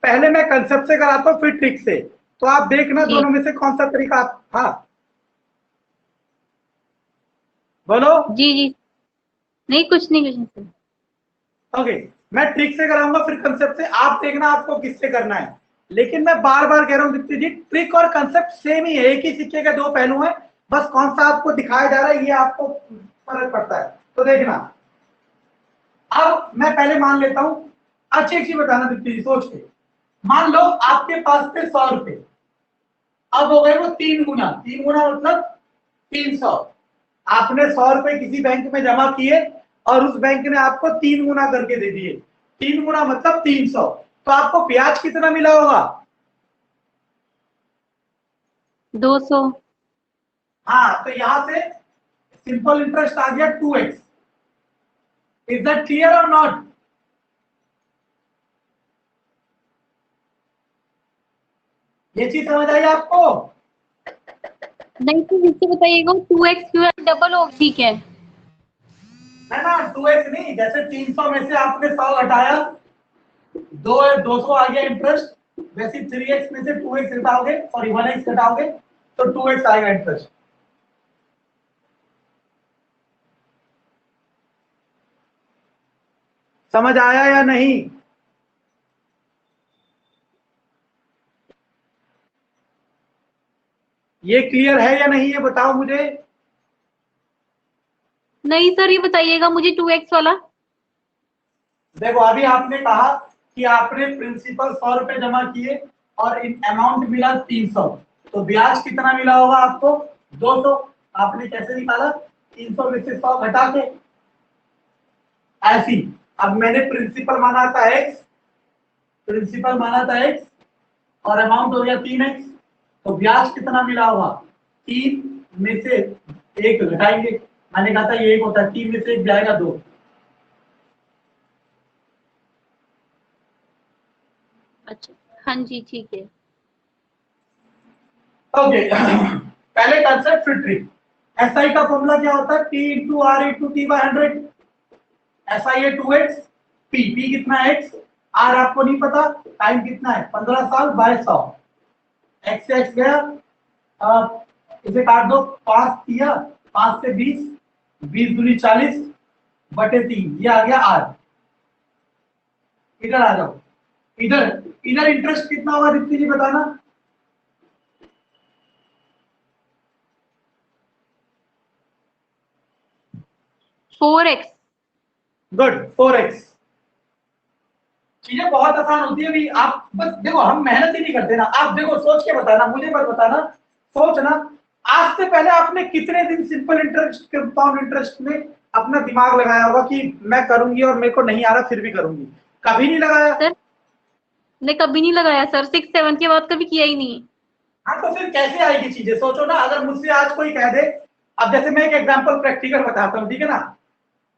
पहले मैं कंसेप्ट से कराता हूँ फिर ट्रिक से, तो आप देखना जी दोनों में से कौन सा तरीका आप, हाँ बोलो। जी जी। नहीं कुछ नहीं, कुछ नहीं सर। ओके, मैं ट्रिक से कराऊंगा फिर कंसेप्ट से, आप देखना आपको किससे करना है। लेकिन मैं बार बार कह रहा हूँ दीप्ति जी, ट्रिक और कंसेप्ट सेम ही है, एक ही सिक्के के दो पहलू हैं, बस कौन सा आपको दिखाया जा रहा है ये आपको फर्क पड़ता है। तो देखना, अब मैं पहले मान लेता हूं, अच्छी अच्छी बताना दीप्ति जी सोच के। मान लो आपके पास थे 100 रुपए, अब हो गए वो 3 गुना। 3 गुना मतलब 300। आपने 100 रुपए किसी बैंक में जमा किए और उस बैंक ने आपको 3 गुना करके दे दिए। 3 गुना मतलब 300, तो आपको ब्याज कितना मिला होगा? 200। हाँ, तो यहां से सिंपल इंटरेस्ट आ गया 2x। इज दैट क्लियर और नॉट? ये चीज समझ आई आपको? नहीं तो नीचे बताइएगा, 2x क्यों है, डबल हो, ठीक है। है ना, 2x नहीं, जैसे 300 में से आपने 100 घटाया, 200 आ गया इंटरेस्ट, वैसे 3x में से 2x घटाओगे, सॉरी 1x घटाओगे, तो 2x आएगा इंटरेस्ट। समझ आया या नहीं? ये क्लियर है या नहीं, ये बताओ मुझे। नहीं सर, ये बताइएगा मुझे 2x वाला। देखो अभी आपने कहा कि आपने प्रिंसिपल 100 रुपए जमा किए और इन अमाउंट मिला 300, तो ब्याज कितना मिला होगा आपको? 200। आपने कैसे निकाला? 300 में से 100 घटा के, ऐसी। अब मैंने प्रिंसिपल माना था x, प्रिंसिपल माना था x और अमाउंट हो गया 3x, तो ब्याज कितना मिला होगा? 3 में से 1 घटाएंगे, मैंने कहा था ये 1 होता है, 3 में से 1 जाएगा 2। अच्छा हाँ जी ठीक है। ओके पहले कंसेप्ट फिर ट्रिक। एसआई का फॉर्मूला क्या होता है? P into R into T by 100। SI है 2x, पी कितना है x, आर आपको नहीं पता, टाइम कितना है 15 साल बाय 100, एक्स से एक्स गया, इसे काट दो, 5 किया, 5 से 20, 20 दूनी 40 बटे 3, ये आ गया आर। इधर आ जाओ, इधर इधर इंटरेस्ट कितना होगा दीप्ति जी बताना? Four x. Good, 4x। चीजें बहुत आसान होती है भी, आप बस देखो, हम मेहनत ही नहीं करते ना। आप देखो सोच के बताना, मुझे मत बताना, सोचना। आज से पहले आपने कितने दिन सिंपल इंटरेस्ट, कंपाउंड इंटरेस्ट में अपना दिमाग लगाया होगा कि मैं करूंगी और मेरे को नहीं आ रहा फिर भी करूंगी? कभी नहीं लगाया। सर ने कभी नहीं लगाया सर, 6 7 के बाद कभी किया ही नहीं। हाँ तो फिर कैसे आएगी चीजें? सोचो ना, अगर मुझसे आज कोई कह दे, अब जैसे मैं एक एग्जांपल प्रैक्टिकल बताता हूँ, ठीक है ना।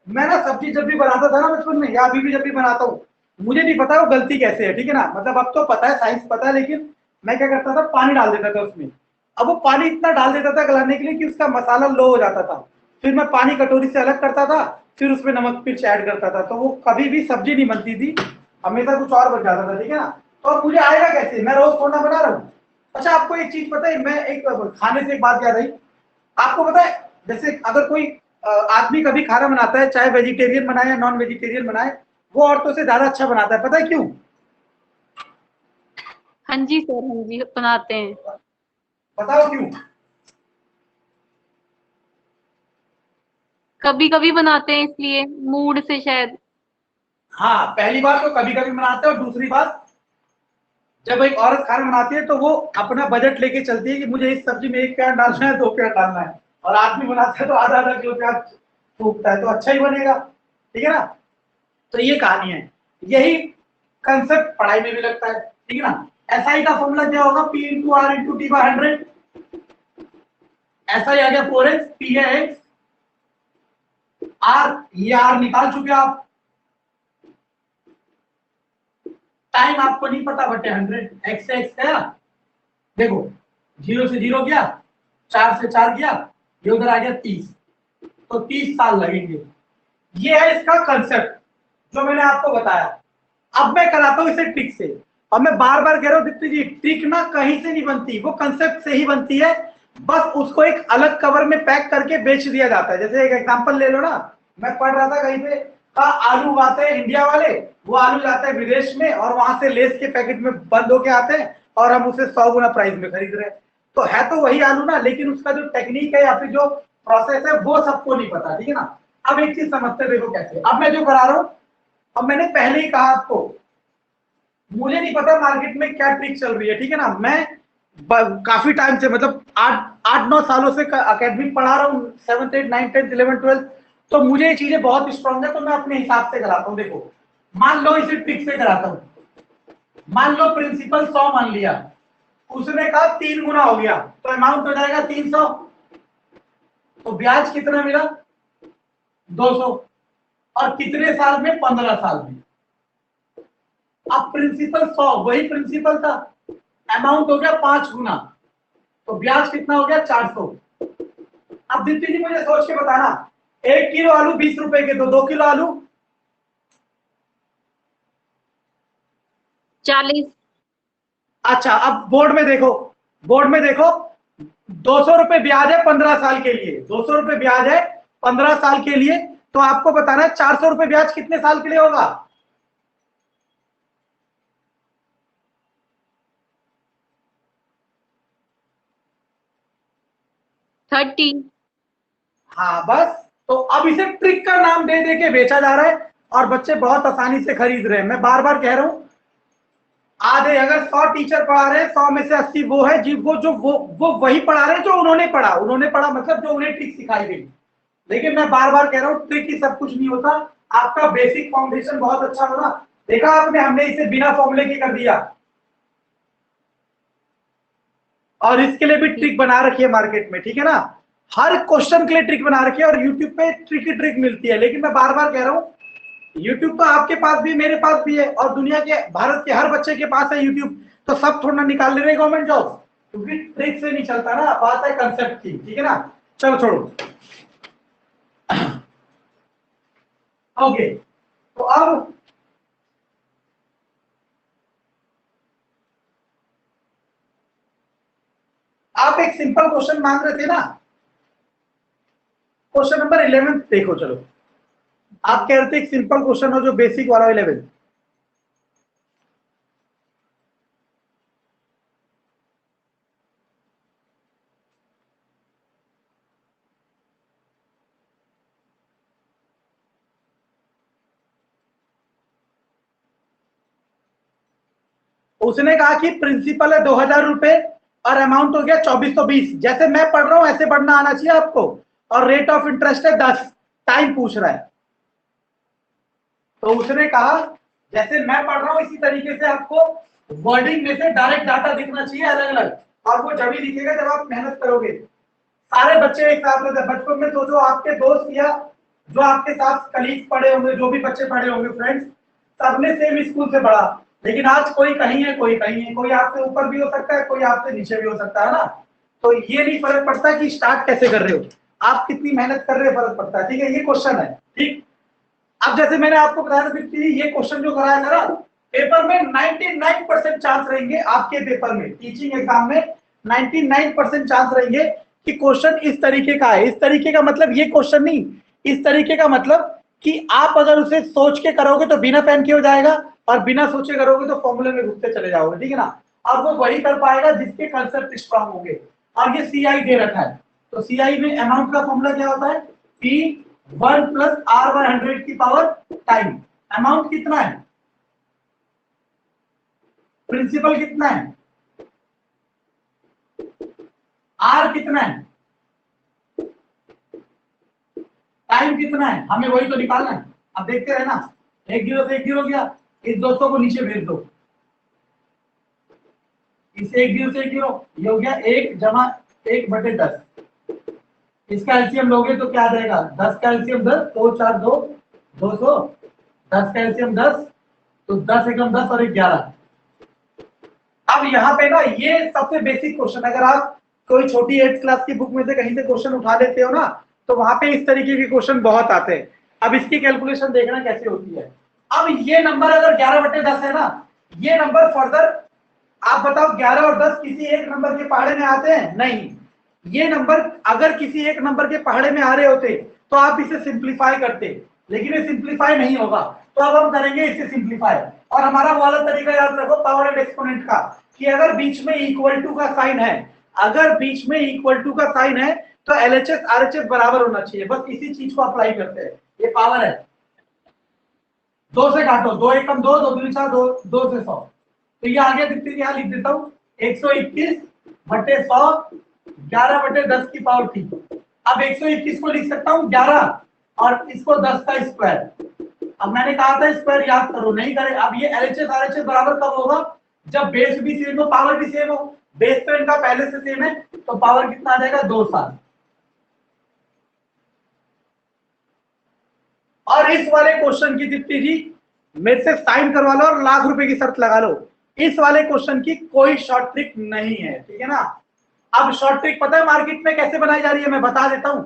मैं ना सब्जी जब भी बनाता था ना बचपन में, या अभी भी जब भी बनाता हूँ, मुझे नहीं पता वो गलती कैसे है, ठीक है ना। मतलब अब तो पता है, साइंस पता है, लेकिन मैं क्या करता था, पानी डाल देता था उसमें। अब वो पानी इतना डाल देता था गलाने के लिए कि उसका मसाला लो हो जाता था। फिर मैं पानी कटोरी से अलग करता था, फिर उसमें नमक मिर्च ऐड करता था, तो वो कभी भी सब्जी नहीं बनती थी, हमेशा कुछ और बन जाता था, ठीक है ना। तो अब मुझे आएगा कैसे? मैं रोज थोड़ा बना रहा हूँ। अच्छा आपको एक चीज पता है, मैं एक खाने से एक बात याद आई। आपको पता है, जैसे अगर कोई आदमी कभी खाना बनाता है, चाहे वेजिटेरियन बनाए या नॉन वेजिटेरियन बनाए, वो औरतों से ज्यादा अच्छा बनाता है। पता है क्यों? हाँ जी सर, हाँ जी बनाते हैं। बताओ क्यों? कभी कभी बनाते हैं इसलिए, मूड से शायद। हाँ, पहली बात तो कभी कभी बनाते हैं, और दूसरी बात, जब एक औरत खाना बनाती है तो वो अपना बजट लेके चलती है कि मुझे इस सब्जी में 1 प्याज डालना है, 2 प्याज डालना है, और आदमी बनाता है तो आधा आधा किलो प्याज फूकता है, तो अच्छा ही बनेगा, ठीक है ना। तो ये कहानी है। यही कंसेप्ट पढ़ाई में भी लगता है, ठीक है ना। एसआई का फॉर्मूला क्या होगा? P into R into T by 100। SI आ गया 4x, P है x, आर, ये आर निकाल चुके आप, टाइम आपको नहीं पता बटे 100, एक्स से एक्स गया, देखो 0 से 0 गया, 4 से 4 गया, ये उधर आ गया 30, तो 30 साल लगेंगे। ये है इसका कंसेप्ट जो मैंने आपको बताया। अब मैं कराता हूं इसे ट्रिक से, और मैं बार बार कह रहा हूं दीप्ति जी, ट्रिक ना कहीं से नहीं बनती, वो कंसेप्ट से ही बनती है। बस उसको एक अलग कवर में पैक करके बेच दिया जाता है। जैसे एक एग्जांपल ले लो ना, मैं पढ़ रहा था कहीं पे, आलू उगाते हैं इंडिया वाले, वो आलू जाते हैं विदेश में, और वहां से लेस के पैकेट में बंद होके आते हैं, और हम उसे 100 गुना प्राइस में खरीद रहे हैं। तो है तो वही आलू ना, लेकिन उसका जो टेक्निक है या फिर जो प्रोसेस है वो सबको नहीं पता, ठीक है ना। अब एक चीज समझते देखो कैसे, अब मैं जो करा रहा हूं, अब मैंने पहले ही कहा आपको, मुझे नहीं पता मार्केट में क्या ट्रिक चल रही है, ठीक है ना। मैं काफी टाइम से, मतलब 8 8 9 सालों से अकेडमिक पढ़ा रहा हूँ, 7th 8th 9th 10th 11th 12th, तो मुझे ये चीजें बहुत स्ट्रांग है, तो मैं अपने हिसाब से कराता हूँ। देखो मान लो इसे ट्रिक से कराता हूँ, मान लो प्रिंसिपल 100 मान लिया, उसने कहा 3 गुना हो गया, तो अमाउंट हो जाएगा 300, तो ब्याज कितना मिला? 200, और कितने साल में? 15 साल में। अब प्रिंसिपल 100, वही प्रिंसिपल था, अमाउंट हो गया 5 गुना, तो ब्याज कितना हो गया? 400। अब दीप्ति जी मुझे सोच के बताना, 1 किलो आलू 20 रुपए के, तो 2 किलो आलू 40। अच्छा अब बोर्ड में देखो, बोर्ड में देखो, 200 रुपए ब्याज है 15 साल के लिए, 200 रुपए ब्याज है 15 साल के लिए, तो आपको बताना है 400 रुपए ब्याज कितने साल के लिए होगा? 30। हाँ बस, तो अब इसे ट्रिक का नाम दे दे के बेचा जा रहा है, और बच्चे बहुत आसानी से खरीद रहे हैं। मैं बार बार कह रहा हूं, आधे, अगर 100 टीचर पढ़ा रहे हैं, 100 में से 80 वो है जी, वो जो वो वही पढ़ा रहे हैं जो उन्होंने पढ़ा, मतलब जो उन्हें ट्रिक सिखाई गई। लेकिन मैं बार बार कह रहा हूँ, ट्रिक ही सब कुछ नहीं होता। आपका बेसिक फाउंडेशन बहुत अच्छा होना, देखा आपने, हमने इसे बिना फॉर्मूले के कर दिया, और इसके लिए भी ट्रिक बना रखी है मार्केट में, ठीक है ना। हर क्वेश्चन के लिए ट्रिक बना रखी है, और यूट्यूब पे ट्रिक ही ट्रिक मिलती है। लेकिन मैं बार बार कह रहा हूँ, यूट्यूब तो आपके पास भी, मेरे पास भी है, और दुनिया के, भारत के हर बच्चे के पास है यूट्यूब, तो सब थोड़ा निकाल ले रहे गवर्नमेंट जॉब। क्योंकि ट्रिक से नहीं चलता ना, बात है कंसेप्ट की, ठीक है ना। चलो छोड़ो। ओके, तो अब आप एक सिंपल क्वेश्चन मांग रहे थे ना, क्वेश्चन नंबर 11 देखो। चलो, आप कह रहे थे एक सिंपल क्वेश्चन हो जो बेसिक वाला 11। उसने कहा कि प्रिंसिपल है 2000 रुपए और अमाउंट हो गया 2420। जैसे मैं पढ़ रहा हूं ऐसे पढ़ना आना चाहिए आपको। और रेट ऑफ इंटरेस्ट है 10, टाइम पूछ रहा है। तो उसने कहा जैसे मैं पढ़ रहा हूं इसी तरीके से आपको वर्डिंग में से डायरेक्ट डाटा दिखना चाहिए अलग अलग, और वो जब ही दिखेगा जब आप मेहनत करोगे। सारे बच्चे एक साथ होते हैं बचपन में, तो जो आपके दोस्त या जो आपके साथ कलीग पढ़े होंगे, जो भी बच्चे पढ़े होंगे फ्रेंड्स, सबने सेम स्कूल से पढ़ा। लेकिन आज कोई कहीं है, कोई कहीं है, कोई आपसे ऊपर भी हो सकता है, कोई आपसे नीचे भी हो सकता है ना। तो ये नहीं फर्क पड़ता कि स्टार्ट कैसे कर रहे हो, आप कितनी मेहनत कर रहे हो फर्क पड़ता है। ठीक है, ये क्वेश्चन है। ठीक, अब जैसे मैंने आपको बताया था ये क्वेश्चन जो कराया था ना, पेपर में 99% चांस रहेंगे, आपके पेपर में टीचिंग एग्जाम में 99% चांस रहेंगे कि क्वेश्चन इस तरीके का है। इस तरीके का मतलब ये क्वेश्चन नहीं, इस तरीके का मतलब कि आप अगर उसे सोच के करोगे तो बिना पेन के हो जाएगा, और बिना सोचे करोगे तो फॉर्मूले में घुसते चले जाओगे। ठीक है ना। अब वो वही कर पाएगा जिसके कंसेप्ट स्ट्रांग होंगे। और ये सीआई दे रखा है, तो सीआई में अमाउंट का फॉर्मूला क्या होता है? पी 1 प्लस आर बाय 100 की पावर टाइम। अमाउंट कितना है, प्रिंसिपल कितना है, आर कितना है, टाइम कितना है, हमें वही तो निकालना है। अब देखते रहे ना, एक जीरो से एक जीरो गया, इस 200 को नीचे भेज दो, इसे एक जीरो से एक जीरो, ये हो गया 1 जमा 1/10। इसका एलसीएम लोगे तो क्या आ जाएगा? 10 का एलसीएम 10, 2 4 2 200, 10 का एलसीएम 10, तो 10 एकम 10 और 11। अब यहाँ पे ना ये सबसे बेसिक क्वेश्चन, अगर आप कोई छोटी 8th क्लास की बुक में से कहीं से क्वेश्चन उठा लेते हो ना, तो वहां पे इस तरीके के क्वेश्चन बहुत आते हैं। अब इसकी कैलकुलेशन देखना कैसे होती है। अब ये नंबर अगर 11/10 है ना, ये नंबर फर्दर आप बताओ 11 और 10 किसी एक नंबर के पहाड़े में आते हैं? नहीं। ये नंबर अगर किसी एक नंबर के पहाड़े में आ रहे होते तो आप इसे सिंप्लीफाई करते, लेकिन ये सिंप्लीफाई नहीं होगा। तो अब हम करेंगे इसे सिंप्लीफाई। और हमारा वाला तरीका याद रखो पावर एंड एक्सपोनेंट का, कि अगर बीच में इक्वल टू का साइन है, अगर बीच में इक्वल टू का साइन है तो एलएचएस आरएचएस बराबर होना चाहिए। बस इसी चीज को अप्लाई करते हैं। ये पावर है, 2 से काटो, 2 एकम 2, 2 दूनी 4, 2 2 से 100। तो ये आगे दिखती है, यहाँ लिख देता हूँ 121/100, 11/10 की पावर थी। अब 121 को लिख सकता हूँ 11 और इसको 10 का स्क्वायर। अब मैंने कहा था स्क्वायर याद करो, नहीं करे। अब ये एलएचएस आरएचएस बराबर कब होगा? जब बेस भी सेम हो, पावर भी सेम हो। बेस तो इनका पहले से सेम है, तो पावर कितना आ जाएगा? 2/7। और इस वाले क्वेश्चन की दीप्ति जी मेरे से साइन करवा लो और लाख रुपए की शर्त लगा लो, इस वाले क्वेश्चन की कोई शॉर्ट ट्रिक नहीं है। ठीक है ना। अब शॉर्ट ट्रिक पता है मार्केट में कैसे बनाई जा रही है? मैं बता देता हूं,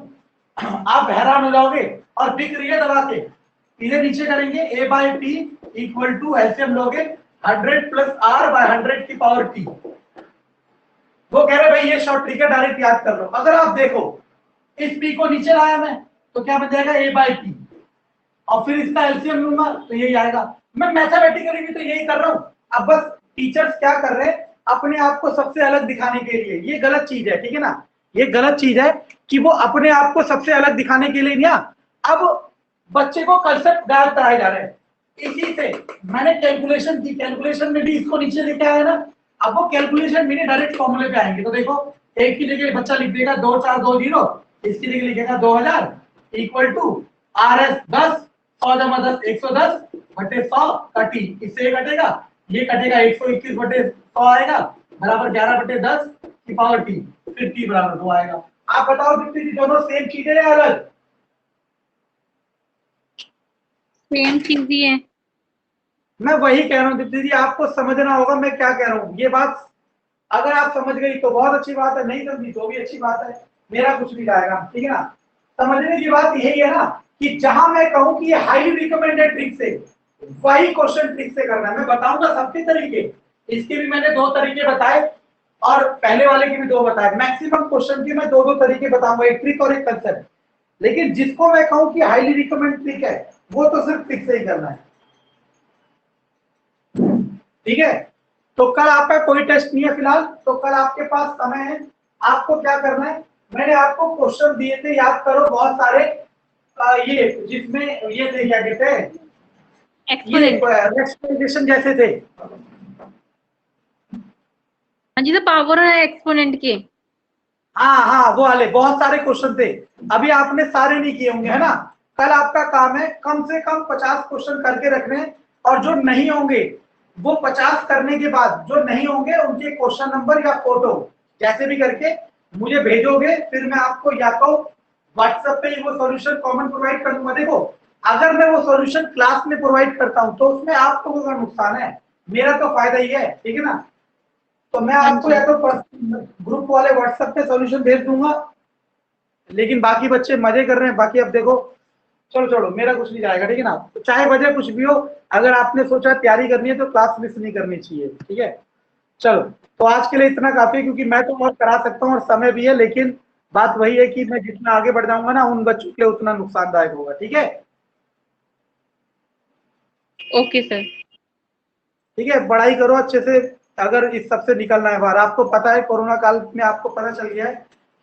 आप हैरान हो जाओगे। और बिक रही है दबा के, इधर नीचे करेंगे a/t इक्वल टू एलसीएम लोगे 100 प्लस r बाय 100 की पावर t। वो कह रहे भाई ये शॉर्ट ट्रिक है, डायरेक्ट याद कर लो। अगर आप देखो इस p को नीचे लाया मैं, तो क्या बन जाएगा? a/t, और फिर इसका एलसीएम लूंगा तो यही आएगा। मैं मैथमेटिकली भी तो यही कर रहा हूं। अब बस टीचर्स क्या कर रहे हैं, अपने आप को सबसे अलग दिखाने के लिए। ये गलत चीज है, ठीक है ना। ये गलत चीज है कि वो अपने आप को सबसे अलग दिखाने के लिए ना, अब बच्चे को कंसेप्ट गायब कराए जा रहे हैं। इसी से मैंने कैलकुलेशन की, कैलकुलेशन में भी इसको नीचे लेके आया ना। अब वो कैलकुलेशन मेरे डायरेक्ट फॉर्मूले पे आएंगे। तो देखो, एक की जगह बच्चा लिख देगा 2420, इसकी जगह लिखेगा 2000 इक्वल टू RS 10, 100 जमा 10 110/100 का टी। इससे ये कटेगा, ये कटेगा 121/100 आएगा, बराबर 11/10 की पावर टी। फिर टी बराबर 2 आएगा। आप बताओ दीप्ति जी, दोनों सेम चीजें या अलग? सेम चीज ही है। मैं वही कह रहा हूँ दीप्ति जी, आपको समझना होगा मैं क्या कह रहा हूँ। ये बात अगर आप समझ गई तो बहुत अच्छी बात है, नहीं समझी तो भी अच्छी बात है, मेरा कुछ नहीं जाएगा, ठीक है ना। समझने की बात यही है ना कि जहां मैं कहूं कि ये हाईली रिकमेंडेड ट्रिक से, वही क्वेश्चन ट्रिक से करना है। मैं बताऊंगा सबके तरीके, इसके भी मैंने 2 तरीके बताए और पहले वाले के भी 2 बताए। मैक्सिमम क्वेश्चन के मैं 2 तरीके बताऊंगा, एक ट्रिक और एक कंसेप्ट। लेकिन जिसको मैं कहूं कि हाईली रिकमेंड ट्रिक है, वो तो सिर्फ ट्रिक से ही करना है, ठीक है। तो कल आपका कोई टेस्ट नहीं है फिलहाल, तो कल आपके पास समय है। आपको क्या करना है, मैंने आपको क्वेश्चन दिए थे, याद करो बहुत सारे, ये जिसमें ये थे, क्या कहते हैं, ये एक्सपोनेंट। एक्सप्लेनेशन जैसे थे। हाँ जी, तो पावर है एक्सपोनेंट के। हाँ हाँ, वो वाले बहुत सारे क्वेश्चन थे, अभी आपने सारे नहीं किए होंगे, है ना। कल आपका काम है कम से कम 50 क्वेश्चन करके रखने, और जो नहीं होंगे वो 50 करने के बाद जो नहीं होंगे उनके क्वेश्चन नंबर या फोटो जैसे भी करके मुझे भेजोगे, फिर मैं आपको या तो व्हाट्सएप पे वो सॉल्यूशन कॉमन प्रोवाइड कर दूंगा। देखो, अगर मैं वो सॉल्यूशन क्लास में प्रोवाइड करता हूं तो उसमें आपको कोई नुकसान है, मेरा तो फायदा ही है, ठीक है ना। तो मैं हाँ आपको जी। या तो ग्रुप वाले व्हाट्सएप पे सॉल्यूशन भेज दूंगा, लेकिन बाकी बच्चे मजे कर रहे हैं, बाकी अब देखो, चलो छोड़ो, मेरा कुछ नहीं जाएगा, ठीक है ना। तो चाहे वजह कुछ भी हो, अगर आपने सोचा तैयारी करनी है तो क्लास मिस नहीं करनी चाहिए, ठीक है। चलो, तो आज के लिए इतना काफी है, क्योंकि मैं तो और करा सकता हूँ और समय भी है, लेकिन बात वही है कि मैं जितना आगे बढ़ जाऊंगा ना, उन बच्चों के लिए उतना नुकसानदायक होगा, ठीक है। Okay sir. ठीक है, पढ़ाई करो अच्छे से, अगर इस सबसे निकलना है बाहर। आपको पता है कोरोना काल में आपको पता चल गया है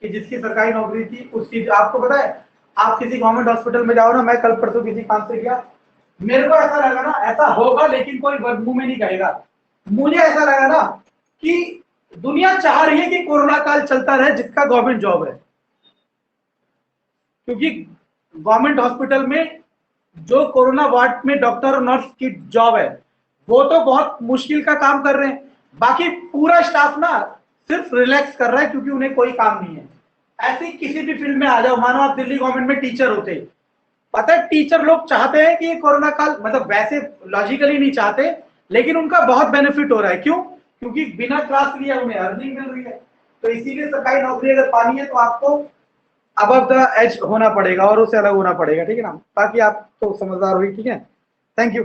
कि जिसकी सरकारी नौकरी थी उसकी, आपको पता है, आप किसी गवर्नमेंट हॉस्पिटल में जाओ ना, मैं कल परसों किसी काम से गया, मेरे को ऐसा लगा ना, ऐसा होगा लेकिन कोई मुंह में नहीं कहेगा, मुझे ऐसा लगा ना कि दुनिया चाह रही है कि कोरोना काल चलता रहे जिसका गवर्नमेंट जॉब है, क्योंकि गवर्नमेंट हॉस्पिटल में जो कोरोना वार्ड में डॉक्टर और नर्स की जॉब है, वो तो बहुत मुश्किल का काम कर रहे हैं, बाकी पूरा स्टाफ ना सिर्फ रिलैक्स कर रहा है क्योंकि उन्हें कोई काम नहीं है। ऐसे किसी भी फील्ड में आ जाओ, मानो आप दिल्ली गवर्नमेंट में टीचर होते, पता है टीचर लोग चाहते हैं कि ये कोरोना काल, मतलब वैसे लॉजिकली नहीं चाहते, लेकिन उनका बहुत बेनिफिट हो रहा है। क्यों? क्योंकि बिना क्लास लिए उन्हें अर्निंग मिल रही है। तो इसीलिए सरकारी नौकरी अगर पानी है तो आपको अबव द एज होना पड़ेगा और उससे अलग होना पड़ेगा, ठीक है ना। बाकी आप तो समझदार हुई, ठीक है। Thank you.